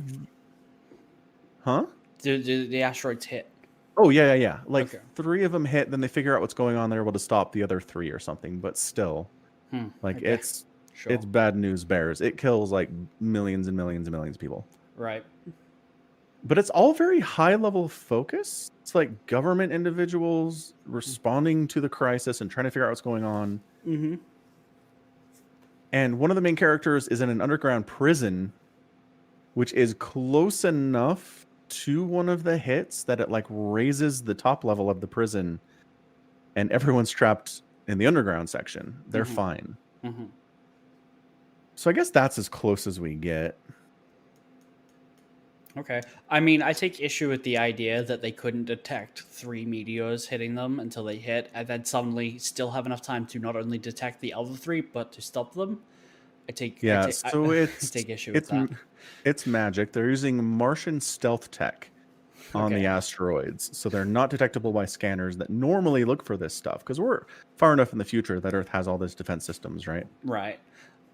Huh? Do the asteroids hit? Oh, yeah. Like Okay. 3 of them hit, then they figure out what's going on. They're able to stop the other 3 or something. But still, like Okay. it's Sure. bad news bears. It kills like millions and millions and millions of people. Right. But it's all very high level focus. It's like government individuals responding to the crisis and trying to figure out what's going on. Mm-hmm. And one of the main characters is in an underground prison, which is close enough to one of the hits that it like raises the top level of the prison, and everyone's trapped in the underground section. They're fine. Mm-hmm. So I guess that's as close as we get. Okay. I mean, I take issue with the idea that they couldn't detect 3 meteors hitting them until they hit, and then suddenly still have enough time to not only detect the other 3, but to stop them. Yeah, so I it's take issue with it's that. it's magic. They're using Martian stealth tech on the Okay. asteroids, so they're not detectable by scanners that normally look for this stuff because we're far enough in the future that Earth has all these defense systems, right? Right.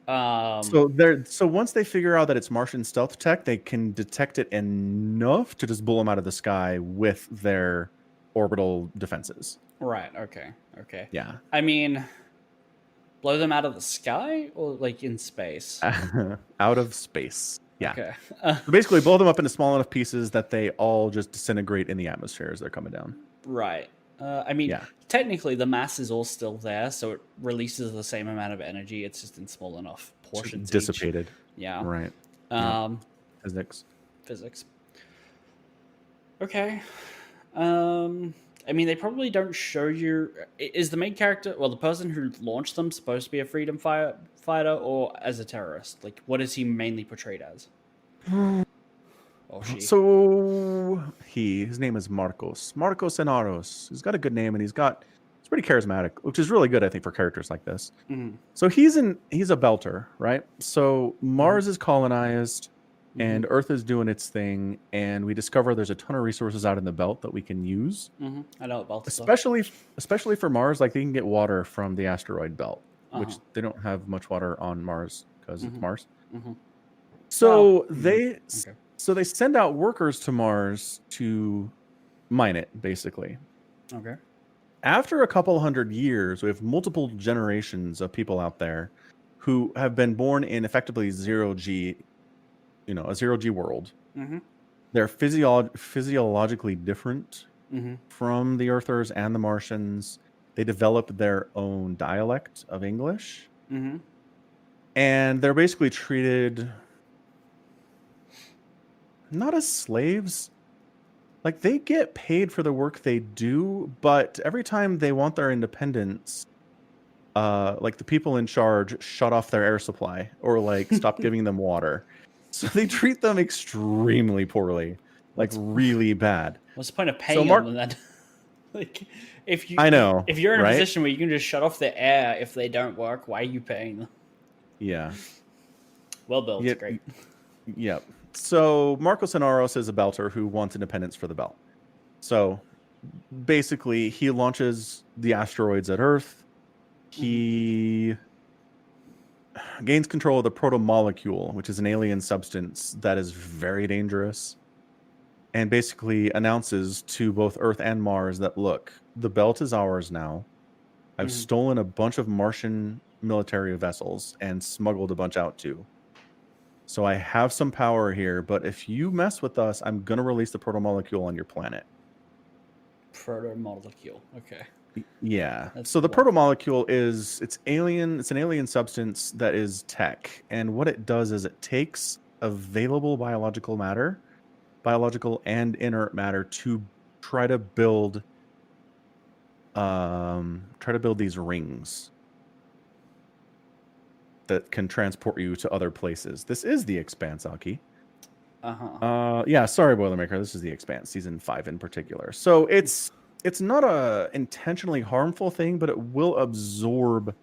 So once they figure out that it's Martian stealth tech, they can detect it enough to just blow them out of the sky with their orbital defenses. Right. Okay. Okay. Yeah. I mean, blow them out of the sky or like in space? Out of space. Yeah. Okay. So basically blow them up into small enough pieces that they all just disintegrate in the atmosphere as they're coming down. Right. I mean, Yeah. technically the mass is all still there, so it releases the same amount of energy. It's just in small enough portions. Each. Dissipated. Yeah. Right. Physics. Physics. Okay. I mean, they probably don't show you. Is the main character, well, the person who launched them, supposed to be a freedom fighter or as a terrorist? Like, what is he mainly portrayed as? Or she? So his name is Marcos Enaros. He's got a good name and he's pretty charismatic, which is really good, I think, for characters like this. Mhm. So he's a belter, right? So Mars is colonized and Earth is doing its thing, and we discover there's a ton of resources out in the belt that we can use. I know about stuff. Especially for Mars, like they can get water from the asteroid belt, which they don't have much water on Mars because it's Mars. So they send out workers to Mars to mine it, basically. Okay. After a couple hundred years, we have multiple generations of people out there who have been born in effectively zero G, a zero G world. They're physiologically different from the Earthers and the Martians. They develop their own dialect of English. And they're basically treated not as slaves. Like, they get paid for the work they do, but every time they want their independence, like the people in charge shut off their air supply or like stop giving them water. So they treat them extremely poorly, like really bad. What's the point of paying them then? Like, if you're in a right? position where you can just shut off the air if they don't work, why are you paying them? Yeah. Well built, great. Yep. So Marcos Enaros is a belter who wants independence for the belt. So basically, he launches the asteroids at Earth. He gains control of the protomolecule, which is an alien substance that is very dangerous, and basically announces to both Earth and Mars that, look, the belt is ours now. I've stolen a bunch of Martian military vessels and smuggled a bunch out too. So I have some power here, but if you mess with us, I'm going to release the protomolecule on your planet. Protomolecule. Okay. Yeah. So the protomolecule it's an alien substance that is tech. And what it does is it takes available biological and inert matter to try to build these rings that can transport you to other places. This is The Expanse, Aki. Yeah, sorry, Boilermaker. This is The Expanse, season 5 in particular. So it's not a intentionally harmful thing, but it will absorb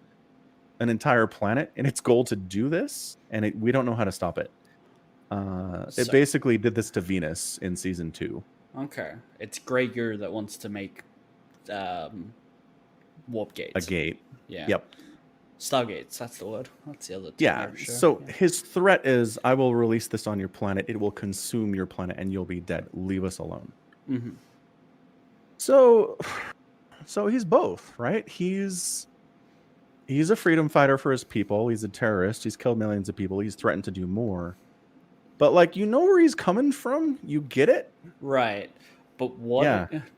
an entire planet in its goal to do this, and we don't know how to stop it. It basically did this to Venus in season 2. Okay. It's Gregor that wants to make warp gates. A gate. Yeah. Yep. Stargates, that's the word. That's the other. Yeah. So his threat is, I will release this on your planet. It will consume your planet, and you'll be dead. Leave us alone. So he's both, right? He's a freedom fighter for his people. He's a terrorist. He's killed millions of people. He's threatened to do more. But where he's coming from? You get it? Right. But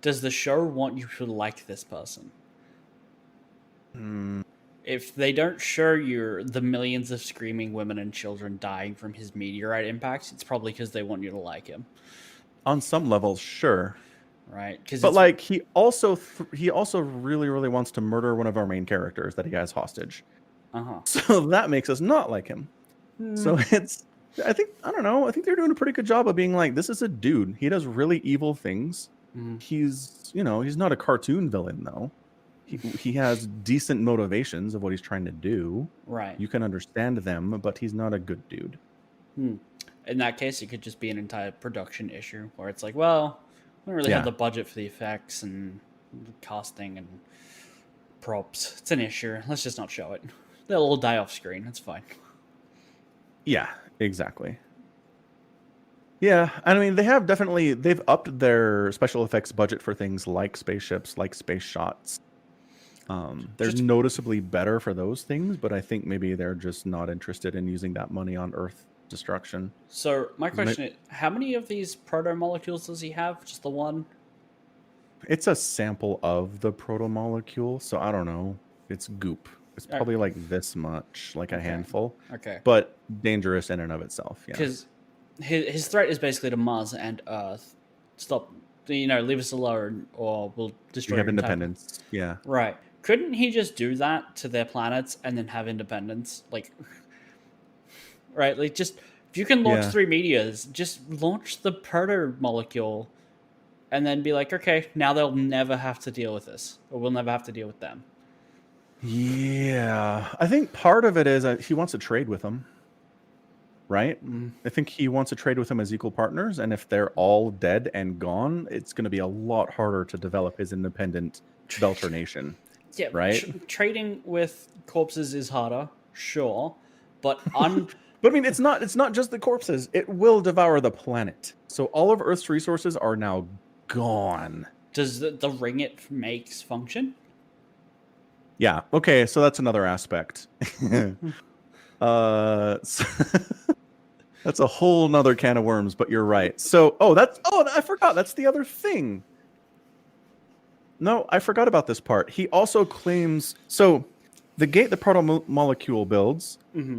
does the show want you to like this person? If they don't show you the millions of screaming women and children dying from his meteorite impacts, it's probably because they want you to like him. On some levels, sure. Right. But he also really, really wants to murder one of our main characters that he has hostage. So that makes us not like him. So I think they're doing a pretty good job of being like, this is a dude. He does really evil things. He's not a cartoon villain though. he has decent motivations of what he's trying to do. Right. You can understand them, but he's not a good dude. In that case, it could just be an entire production issue where it's like, well, we don't really have Yeah. the budget for the effects and the casting and props. It's an issue. Let's just not show it. They'll all die off screen. It's fine. Yeah, exactly. Yeah, I mean they've upped their special effects budget for things like spaceships, like space shots. They're Just- noticeably better for those things, but I think maybe they're just not interested in using that money on Earth destruction. So my question is, how many of these proto molecules does he have? Just the one? It's a sample of the proto-molecule, so I don't know. It's goop. It's probably like this much, like a handful, Okay. but dangerous in and of itself. Yeah. Because his threat is basically to Mars and Earth. Stop, leave us alone, or we'll destroy We have your entire- independence. Yeah. Right. Couldn't he just do that to their planets and then have independence? Like, right? Like, just if you can launch Yeah. 3 meteors, just launch the proto molecule, and then be like, okay, now they'll never have to deal with this, or we'll never have to deal with them. Yeah. I think part of it is he wants to trade with them. Right? I think he wants to trade with them as equal partners, and if they're all dead and gone, it's going to be a lot harder to develop his independent Belter nation. Yeah, Right? Trading with corpses is harder, sure, but But I mean, it's not just the corpses. It will devour the planet. So all of Earth's resources are now gone. does the ring it makes function? Yeah. Okay. So that's another aspect. So- that's a whole nother can of worms. But you're right. So I forgot. That's the other thing. No, I forgot about this part. He also claims so. The gate the proto-molecule builds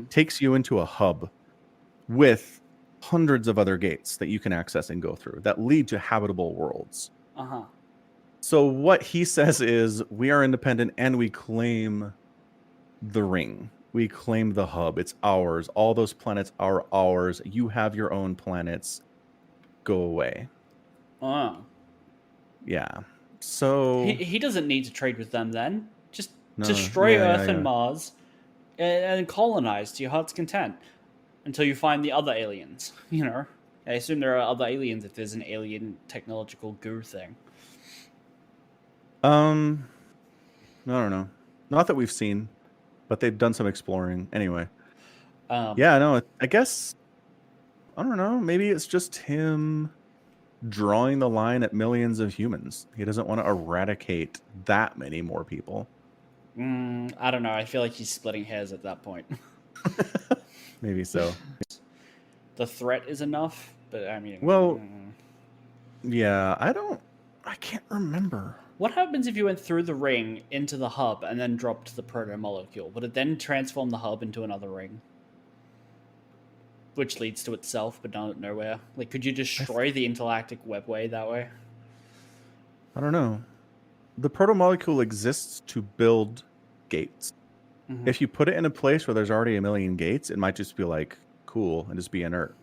takes you into a hub with hundreds of other gates that you can access and go through that lead to habitable worlds. Uh-huh. So what he says is we are independent and we claim the ring. We claim the hub. It's ours. All those planets are ours. You have your own planets. Go away. Oh. Yeah. So He doesn't need to trade with them then. Just No, destroy yeah, Earth yeah. and Mars and colonize to your heart's content until you find the other aliens. I assume there are other aliens if there's an alien technological goo thing. I don't know. Not that we've seen, but they've done some exploring. Anyway. Yeah, no, I guess I don't know. Maybe it's just him drawing the line at millions of humans. He doesn't want to eradicate that many more people. I don't know. I feel like he's splitting hairs at that point. Maybe so. The threat is enough, but I mean, Well, yeah, I can't remember. what happens if you went through the ring into the hub and then dropped the proto molecule? Would it then transform the hub into another ring? Which leads to itself, but not nowhere. Like, could you destroy the intergalactic webway that way? I don't know. The proto-molecule exists to build gates. If you put it in a place where there's already a million gates, it might just be like cool and just be inert,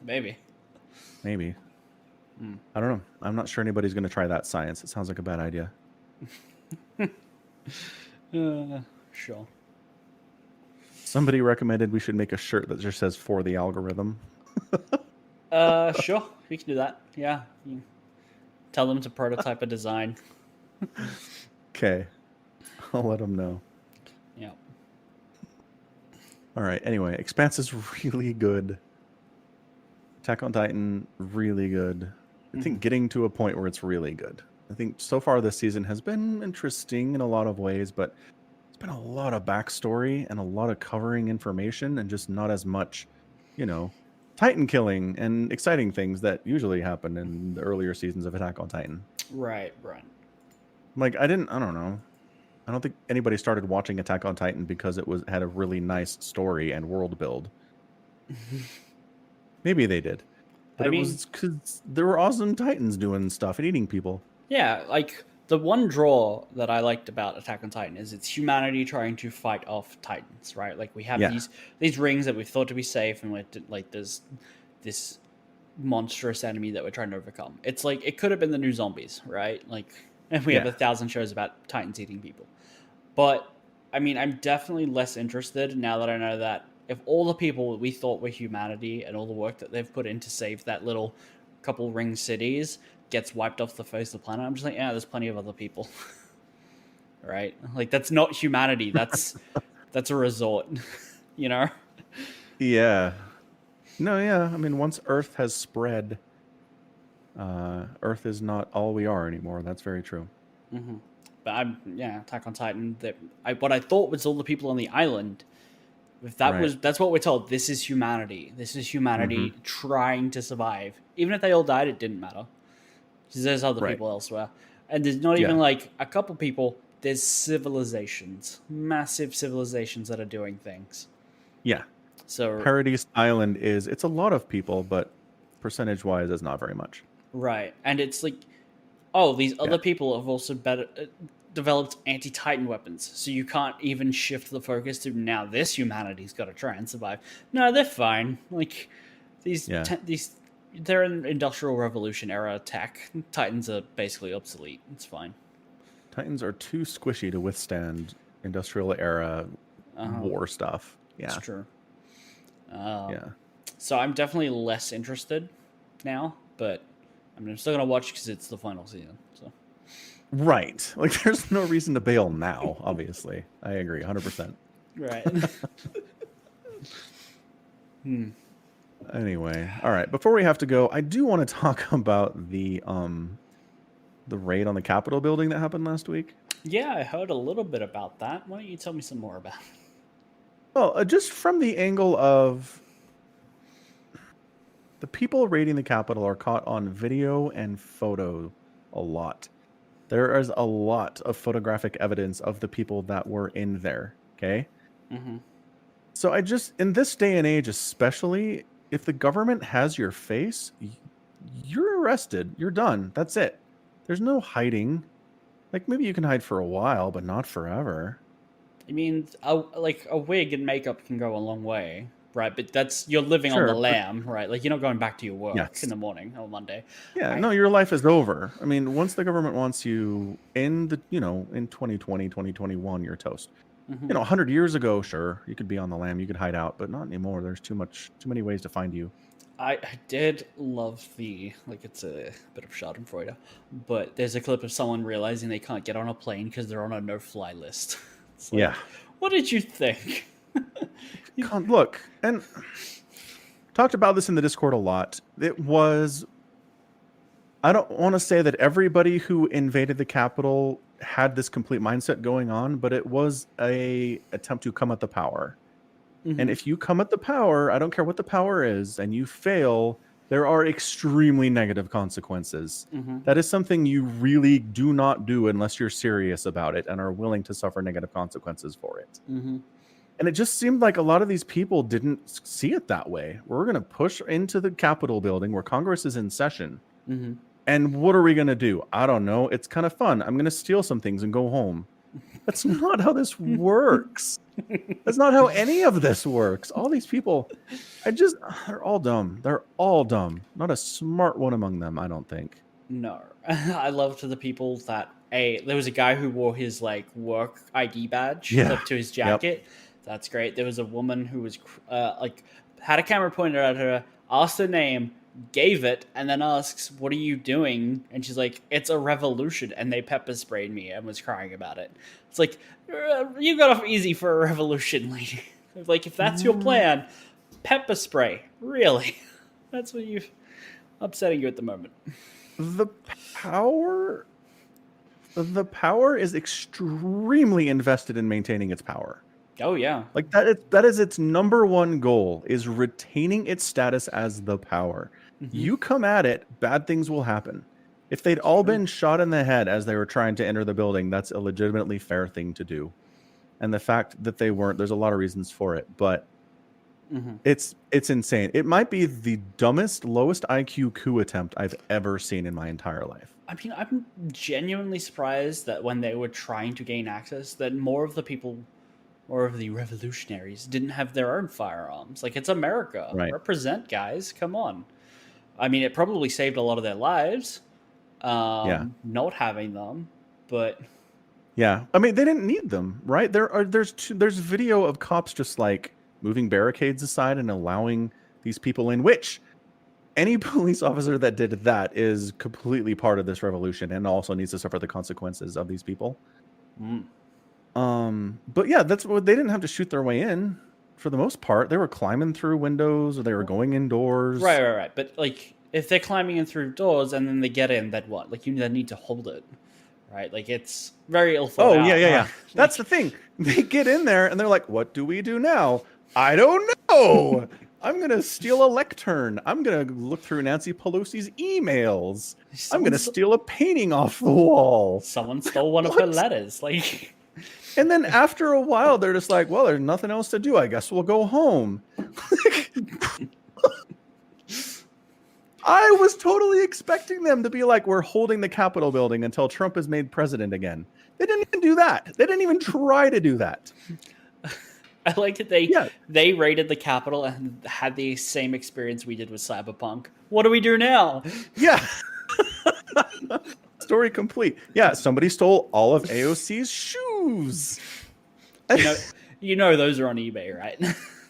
Maybe. Maybe. I don't know. I'm not sure anybody's going to try that science. It sounds like a bad idea. Sure. Somebody recommended we should make a shirt that just says "for the algorithm." Sure. We can do that. Yeah. You tell them to prototype a design. Okay. I'll let them know. Yeah. All right. Anyway, Expanse is really good. Attack on Titan, really good. I think getting to a point where it's really good. I think so far this season has been interesting in a lot of ways, but it's been a lot of backstory and a lot of covering information and just not as much, Titan killing and exciting things that usually happen in the earlier seasons of Attack on Titan. Right. Like I don't know. I don't think anybody started watching Attack on Titan because it had a really nice story and world build. Maybe they did. But it was because there were awesome Titans doing stuff and eating people. Yeah, like the one draw that I liked about Attack on Titan is it's humanity trying to fight off Titans, right? Like we have these rings that we thought to be safe, and there's this monstrous enemy that we're trying to overcome. It's like it could have been the new zombies, right? Like and we have Yeah. 1,000 shows about Titans eating people. But I mean, I'm definitely less interested now that I know that if all the people we thought were humanity and all the work that they've put in to save that little couple ring cities gets wiped off the face of the planet, I'm just like, yeah, there's plenty of other people. Right? Like that's not humanity. That's a resort. You know? Yeah. No, yeah. I mean, once Earth has spread, Earth is not all we are anymore. That's very true. But Attack on Titan. What I thought was all the people on the island. If that Right. that's what we're told. This is humanity. This is humanity trying to survive. Even if they all died, it didn't matter. Because there's other Right. people elsewhere, and there's not Yeah. even like a couple people. There's civilizations, massive civilizations that are doing things. Yeah. So Paradise Island it's a lot of people, but percentage wise, it's not very much. right, and it's like, oh, these other people have also developed anti-Titan weapons, so you can't even shift the focus to now this humanity's got to try and survive. No, they're fine. Like these they're in Industrial Revolution era tech. Titans are basically obsolete. It's fine. Titans are too squishy to withstand industrial era war stuff. Yeah. It's true. Yeah. So I'm definitely less interested now, but I'm still gonna watch because it's the final season. So Right. Like there's no reason to bail now, obviously. I agree 100%. right. Anyway, all right. Before we have to go, I do want to talk about the raid on the Capitol building that happened last week. Yeah, I heard a little bit about that. Why don't you tell me some more about it? Well, just from the angle of the people raiding the Capitol are caught on video and photo a lot. There is a lot of photographic evidence of the people that were in there. Okay. So in this day and age, especially if the government has your face, you're arrested. You're done. That's it. There's no hiding. Like maybe you can hide for a while, but not forever. I mean, a wig and makeup can go a long way, right? But you're living on Sure, the but- lamb, right? Like you're not going back to your work Yes. in the morning or Monday. Yeah, no, your life is over. I mean, once the government wants you in in 2020, 2021, you're toast. 100 years ago, sure, you could be on the lam, you could hide out, but not anymore. There's too many ways to find you. I did love it's a bit of Schadenfreude, but there's a clip of someone realizing they can't get on a plane because they're on a no-fly list. It's like, Yeah. What did you think? Look, and talked about this in the Discord a lot. I don't want to say that everybody who invaded the Capitol had this complete mindset going on, but it was a attempt to come at the power. And if you come at the power, I don't care what the power is, and you fail, there are extremely negative consequences. That is something you really do not do unless you're serious about it and are willing to suffer negative consequences for it. And it just seemed like a lot of these people didn't see it that way. We're going to push into the Capitol building where Congress is in session. And what are we going to do? I don't know. It's kind of fun. I'm going to steal some things and go home. That's not how this works. That's not how any of this works. All these people, they're all dumb. They're all dumb. Not a smart one among them, I don't think. No, I loved the people that there was a guy who wore his work ID badge up to his jacket. That's great. There was a woman who was had a camera pointed at her, asked her name, gave it, and then asks, "What are you doing?" And she's like, "It's a revolution," and they pepper sprayed me and was crying about it. It's like, you got off easy for a revolution, lady. Like, if that's your plan, pepper spray, really? That's what you've upsetting you at the moment. The power is extremely invested in maintaining its power. Oh yeah, Like that is its number one goal, is retaining its status as the power. You come at it, bad things will happen. If they'd all been shot in the head as they were trying to enter the building, that's a legitimately fair thing to do. And the fact that they weren't, there's a lot of reasons for it, but it's insane. It might be the dumbest, lowest IQ coup attempt I've ever seen in my entire life. I mean, I'm genuinely surprised that when they were trying to gain access, that more of the revolutionaries didn't have their own firearms. Like, it's America. Right. Represent, guys. Come on. I mean, it probably saved a lot of their lives, not having them. But Yeah, I mean they didn't need them, right? There's video of cops just like moving barricades aside and allowing these people in. Which any police officer that did that is completely part of this revolution and also needs to suffer the consequences of these people. mm, But yeah, that's what they didn't have to shoot their way in for the most part. They were climbing through windows or they were going indoors. right. But like, if they're climbing in through doors and then they get in, then what? Like, you then need to hold it, right? Like, it's very ill thought Oh out. yeah. That's the thing. They get in there and they're like, "What do we do now? I don't know. I'm gonna steal a lectern. I'm gonna look through Nancy Pelosi's emails. I'm gonna steal a painting off the wall." Someone stole one of her What? letters. Like, And then after a while, they're just like, "Well, there's nothing else to do. I guess we'll go home." I was totally expecting them to be like, "We're holding the Capitol building until Trump is made president again." They didn't even do that. They didn't even try to do that. I like that they raided the Capitol and had the same experience we did with Cyberpunk. What do we do now? Yeah. Story complete. Yeah, somebody stole all of AOC's shoes. You know those are on eBay, right?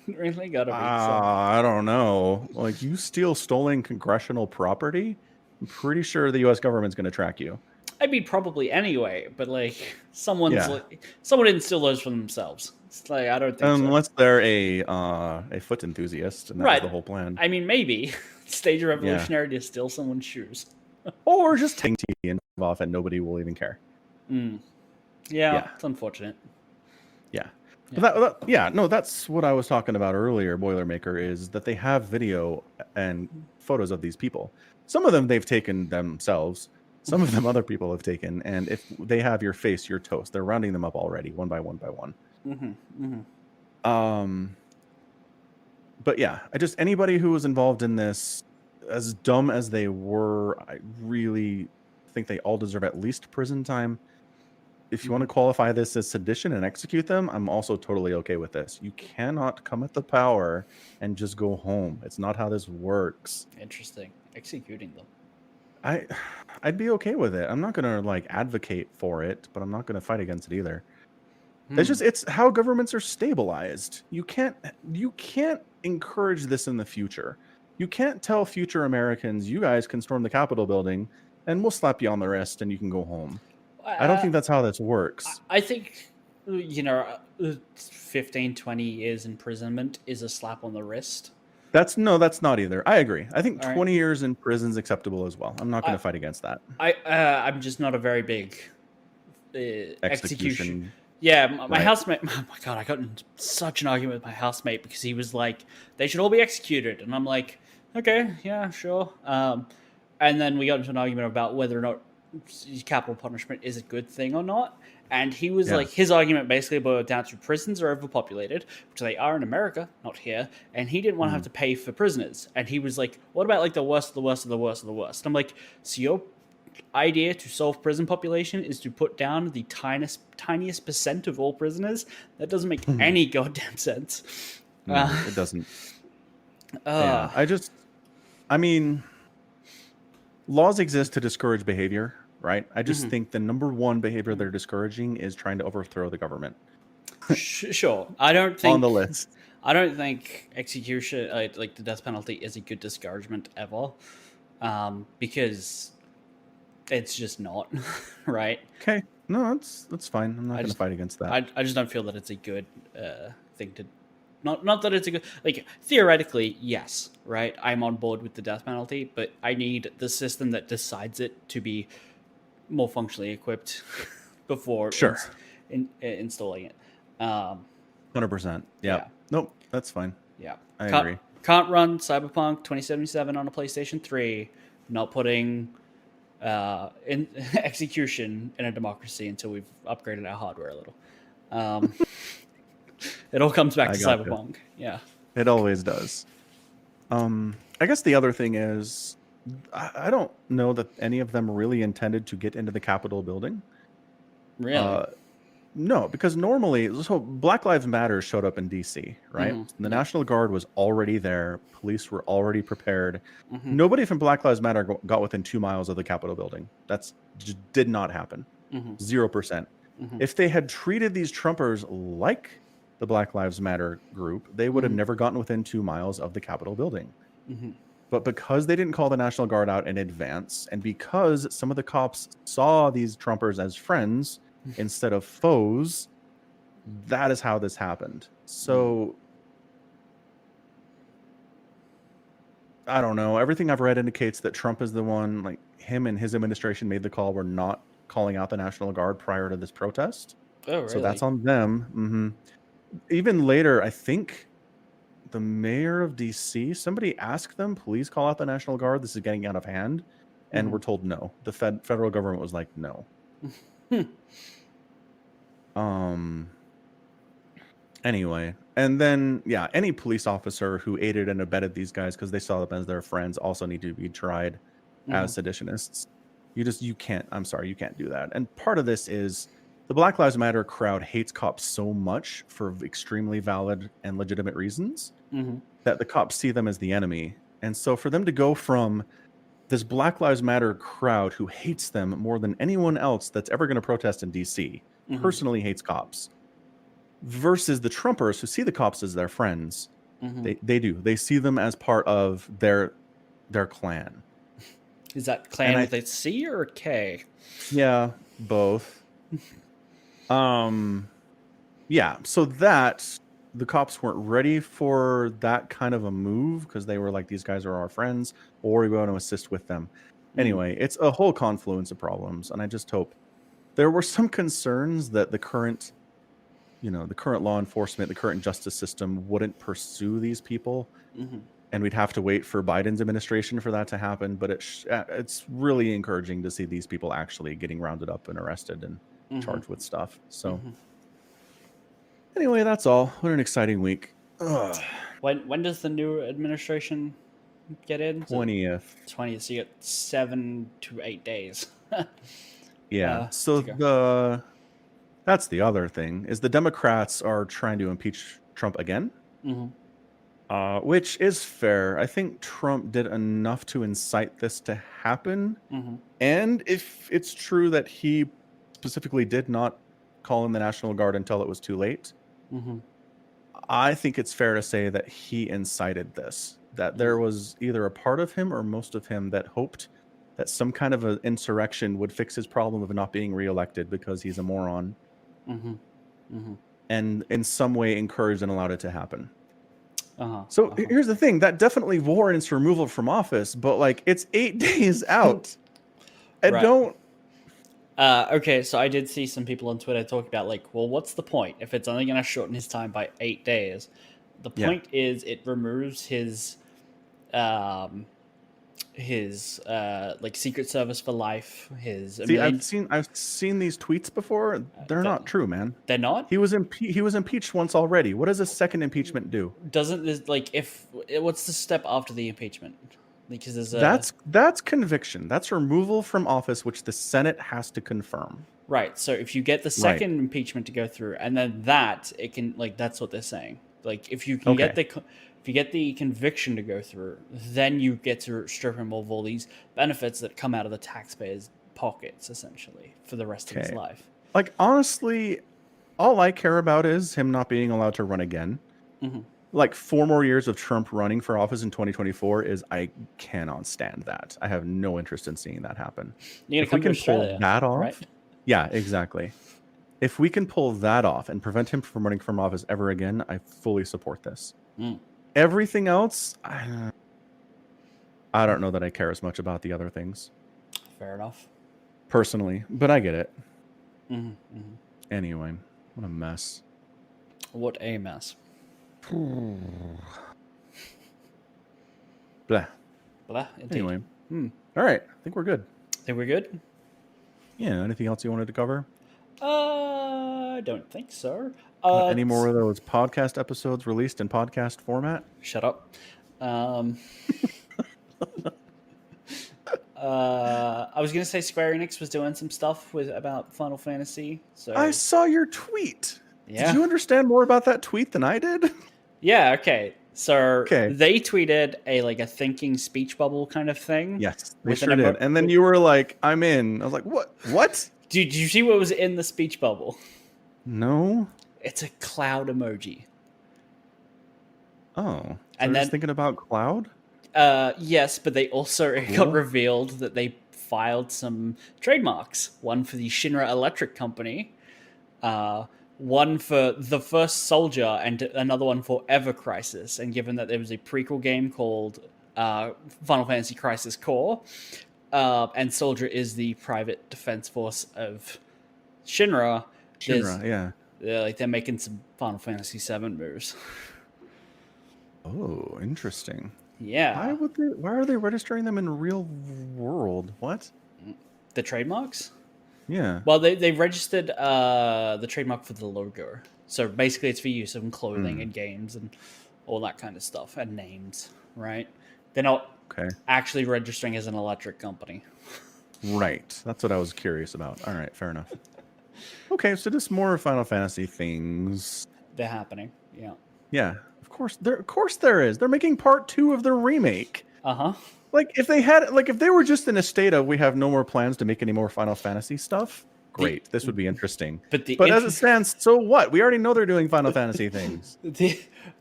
Really gotta be. I don't know. Like, you steal stolen congressional property? I'm pretty sure the U.S. government's going to track you. I mean, probably anyway, but like, someone Yeah. didn't steal those for themselves. It's like, I don't think so. Unless they're a foot enthusiast, and that's the whole plan. I mean, maybe stage a revolutionary to steal someone's shoes. Or just take tea and off, and nobody will even care. Yeah, it's unfortunate. Yeah. But that's what I was talking about earlier, Boilermaker, is that they have video and photos of these people. Some of them they've taken themselves. Some of them other people have taken. And if they have your face, you're toast. They're rounding them up already, one by one by one. But yeah, anybody who was involved in this, as dumb as they were, I really think they all deserve at least prison time. If you want to qualify this as sedition and execute them, I'm also totally okay with this. You cannot come at the power and just go home. It's not how this works. Interesting. Executing them. I'd be okay with it. I'm not going to like advocate for it, but I'm not going to fight against it either. It's how governments are stabilized. You can't encourage this in the future. You can't tell future Americans, you guys can storm the Capitol building and we'll slap you on the wrist and you can go home. I don't think that's how this works. I think, 15, 20 years imprisonment is a slap on the wrist. That's not either. I agree. I think 20 years in prison is acceptable as well. I'm not going to fight against that. I'm just not a very big execution. Yeah, my housemate. Oh my god, I got in such an argument with my housemate because he was like, "They should all be executed," and I'm like, "Okay, yeah, sure." And then we got into an argument about whether or not capital punishment is a good thing or not. And he was like, his argument basically boiled down to prisons are overpopulated, which they are in America, not here. And he didn't want to have to pay for prisoners. And he was like, what about like the worst of the worst of the worst of the worst? And I'm like, so your idea to solve prison population is to put down the tiniest percent of all prisoners? That doesn't make any goddamn sense. No, it doesn't. I mean, laws exist to discourage behavior, right? I just think the number one behavior they're discouraging is trying to overthrow the government. Sure. I don't think on the list. I don't think execution, like the death penalty, is a good discouragement ever, because it's just not, right? Okay, no, that's fine. I'm not going to fight against that. I just don't feel that it's a good thing to. Not that it's a good, like, theoretically, yes, right? I'm on board with the death penalty, but I need the system that decides it to be more functionally equipped before installing it. 100%. Yeah. Nope, that's fine. Yeah. I agree. Can't run Cyberpunk 2077 on a PlayStation 3, not putting in execution in a democracy until we've upgraded our hardware a little. It all comes back to Cyberpunk. Yeah. It always does. I guess the other thing is, I don't know that any of them really intended to get into the Capitol building. Really? No, because normally, so Black Lives Matter showed up in DC, right? The National Guard was already there. Police were already prepared. Nobody from Black Lives Matter got within 2 miles of the Capitol building. That's just did not happen. Mhm. 0%. Mhm. If they had treated these Trumpers like the Black Lives Matter group, they would have Mhm. never gotten within 2 miles of the Capitol building. Mhm. But because they didn't call the National Guard out in advance, and because some of the cops saw these Trumpers as friends instead of foes, that is how this happened. So I don't know. Everything I've read indicates that Trump is the one, like him and his administration made the call. We're not calling out the National Guard prior to this protest. Oh, So that's really? on them. Even later, I think the mayor of DC, somebody asked them, please call out the National Guard. This is getting out of hand. And we're told no. The federal government was like, no. Anyway, and then yeah, any police officer who aided and abetted these guys because they saw them as their friends also need to be tried as seditionists. You can't. I'm sorry, you can't do that. And part of this is the Black Lives Matter crowd hates cops so much for extremely valid and legitimate reasons that the cops see them as the enemy. And so for them to go from this Black Lives Matter crowd who hates them more than anyone else that's ever going to protest in DC, personally hates cops, versus the Trumpers who see the cops as their friends. They see them as part of their clan. Is that clan with a C or a K? Yeah, both. Yeah, so that the cops weren't ready for that kind of a move because they were like, these guys are our friends, or we want to assist with them. Anyway, it's a whole confluence of problems, and I just hope there were some concerns that the current law enforcement, the current justice system wouldn't pursue these people, and we'd have to wait for Biden's administration for that to happen. But it's really encouraging to see these people actually getting rounded up and arrested and charged with stuff. So anyway, that's all. What an exciting week. Ugh. When does the new administration get in? 20th. 20th. So you got 7 to 8 days. Yeah. So that's the other thing is the Democrats are trying to impeach Trump again, which is fair. I think Trump did enough to incite this to happen. And if it's true that he specifically did not call in the National Guard until it was too late, I think it's fair to say that he incited this, that there was either a part of him or most of him that hoped that some kind of an insurrection would fix his problem of not being reelected because he's a moron. And in some way encouraged and allowed it to happen. So here's the thing, that definitely warrants removal from office, but like it's 8 days out. Don't. Okay, so I did see some people on Twitter talk about like, well, what's the point if it's only going to shorten his time by 8 days? The point is it removes his like Secret Service for life. I've seen these tweets before. They're not true, man. They're not. He was impeached once already. What does a second impeachment do? Doesn't this what's the step after the impeachment? Because there's that's conviction. That's removal from office, which the Senate has to confirm. Right. So if you get the second impeachment to go through, and then it can that's what they're saying. Like if you can get the conviction to go through, then you get to strip him of all these benefits that come out of the taxpayers' pockets, essentially, for the rest of his life. Like honestly, all I care about is him not being allowed to run again. Like 4 more years of Trump running for office in 2024 I cannot stand that. I have no interest in seeing that happen. If we can pull that off, right? Yeah, exactly. If we can pull that off and prevent him from running from office ever again, I fully support this. Everything else, I don't know that I care as much about the other things. Fair enough. Personally, but I get it. Anyway, what a mess. What a mess. Blah. Blah, indeed. Anyway. All right. I think we're good. Think we're good? Yeah. Anything else you wanted to cover? I don't think so. Any more of those podcast episodes released in podcast format? Shut up. I was going to say Square Enix was doing some stuff about Final Fantasy. So I saw your tweet. Yeah. Did you understand more about that tweet than I did? Yeah, okay. So they tweeted a thinking speech bubble kind of thing. Yes, they sure did. And then you were like, I'm in. I was like, what? Did you see what was in the speech bubble? No. It's a cloud emoji. Oh. So And they're just then- thinking about cloud? Yes, but they also it Cool. got revealed that they filed some trademarks. One for the Shinra Electric Company, one for The First Soldier, and another one for Ever Crisis. And given that there was a prequel game called Final Fantasy Crisis Core, and Soldier is the private defense force of Shinra, Shinra, yeah. they're making some Final Fantasy VII moves. Oh, interesting. Yeah, Why are they registering them in real world? What? the trademarks. Yeah. Well, they registered the trademark for the logo. So basically, it's for use in clothing and games and all that kind of stuff and names, right? They're not Okay. actually registering as an electric company. Right. That's what I was curious about. All right, fair enough. Okay, so just more Final Fantasy things. They're happening. Yeah. Yeah. Of course there is. They're making part 2 of their remake. Uh-huh. Like if they were just in a state of we have no more plans to make any more Final Fantasy stuff, great. This would be interesting. But As it stands, so what? We already know they're doing Final Fantasy things.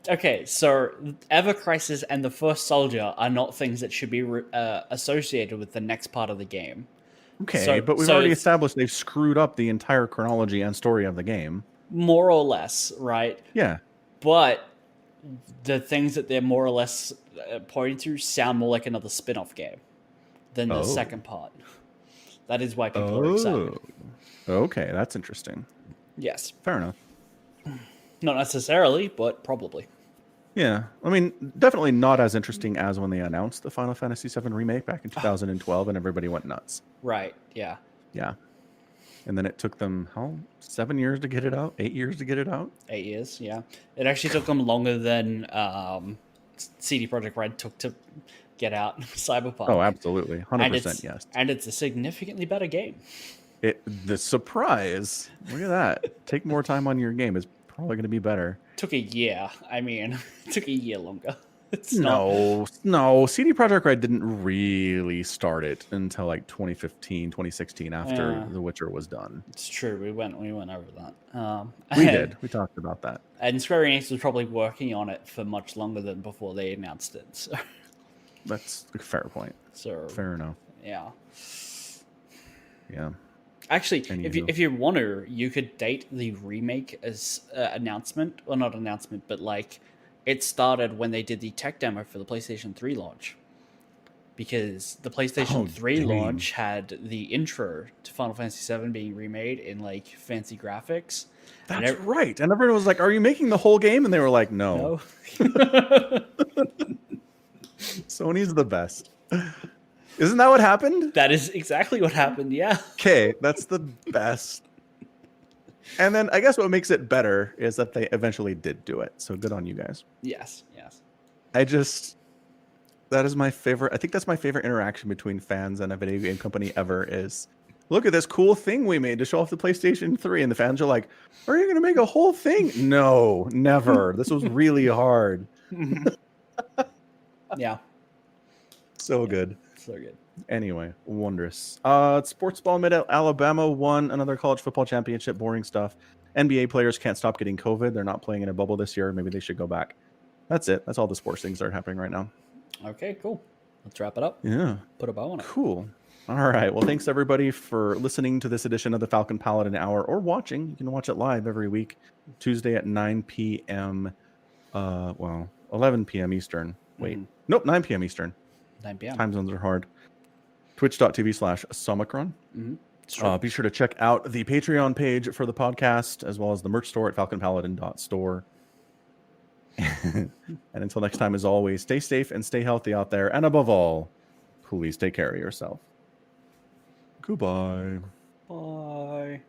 Okay, so Ever Crisis and The First Soldier are not things that should be associated with the next part of the game. Okay, but we've already established they've screwed up the entire chronology and story of the game. More or less, right? Yeah. But the things that they're more or less pointing to sound more like another spin-off game than the second part. That is why people are excited. Okay, that's interesting. Yes. Fair enough. Not necessarily, but probably. Yeah, I mean, definitely not as interesting as when they announced the Final Fantasy VII remake back in 2012, and everybody went nuts. Right, yeah. Yeah, and then it took them 7 years to get it out, 8 years to get it out. 8 years, yeah. It actually took them longer than CD Projekt Red took to get out Cyberpunk. Oh, absolutely, 100%, yes. And it's a significantly better game. The surprise! Look at that. Take more time on your game. It's probably going to be better. Took a year. I mean, it took a year longer. No. CD Projekt Red didn't really start it until like 2015, 2016 after The Witcher was done. It's true. We went over that. We did. We talked about that. And Square Enix was probably working on it for much longer than before they announced it. So. That's a fair point. So fair enough. Yeah. Yeah. Actually, if you want to, you could date the remake as announcement, or not announcement, but like it started when they did the tech demo for the PlayStation 3 launch. Because the PlayStation 3 launch had the intro to Final Fantasy VII being remade in like fancy graphics. That's right. And everyone was like, "Are you making the whole game?" And they were like, "No." Sony's the best. Isn't that what happened? That is exactly what happened, yeah. Okay, that's the best. And then I guess what makes it better is that they eventually did do it. So good on you guys. Yes. That is my favorite. I think that's my favorite interaction between fans and a video game company ever is, look at this cool thing we made to show off the PlayStation 3. And the fans are like, are you going to make a whole thing? No, never. This was really hard. Yeah. So good. So good. Anyway, wondrous. Sports ball mid Alabama won another college football championship. Boring stuff. NBA players can't stop getting COVID. They're not playing in a bubble this year. Maybe they should go back. That's it. That's all the sports things that are happening right now. Okay, cool. Let's wrap it up. Yeah. Put a bow on it. Cool. All right. Well, thanks everybody for listening to this edition of the Falcon Paladin Hour or watching. You can watch it live every week, Tuesday at 9 p.m. 11 p.m. Eastern. Wait. Nope, 9 p.m. Eastern. 9 p.m. Time zones are hard. Twitch.tv/Somicron. Be sure to check out the Patreon page for the podcast, as well as the merch store at falconpaladin.store. And until next time, as always, stay safe and stay healthy out there. And above all, please take care of yourself. Goodbye. Bye.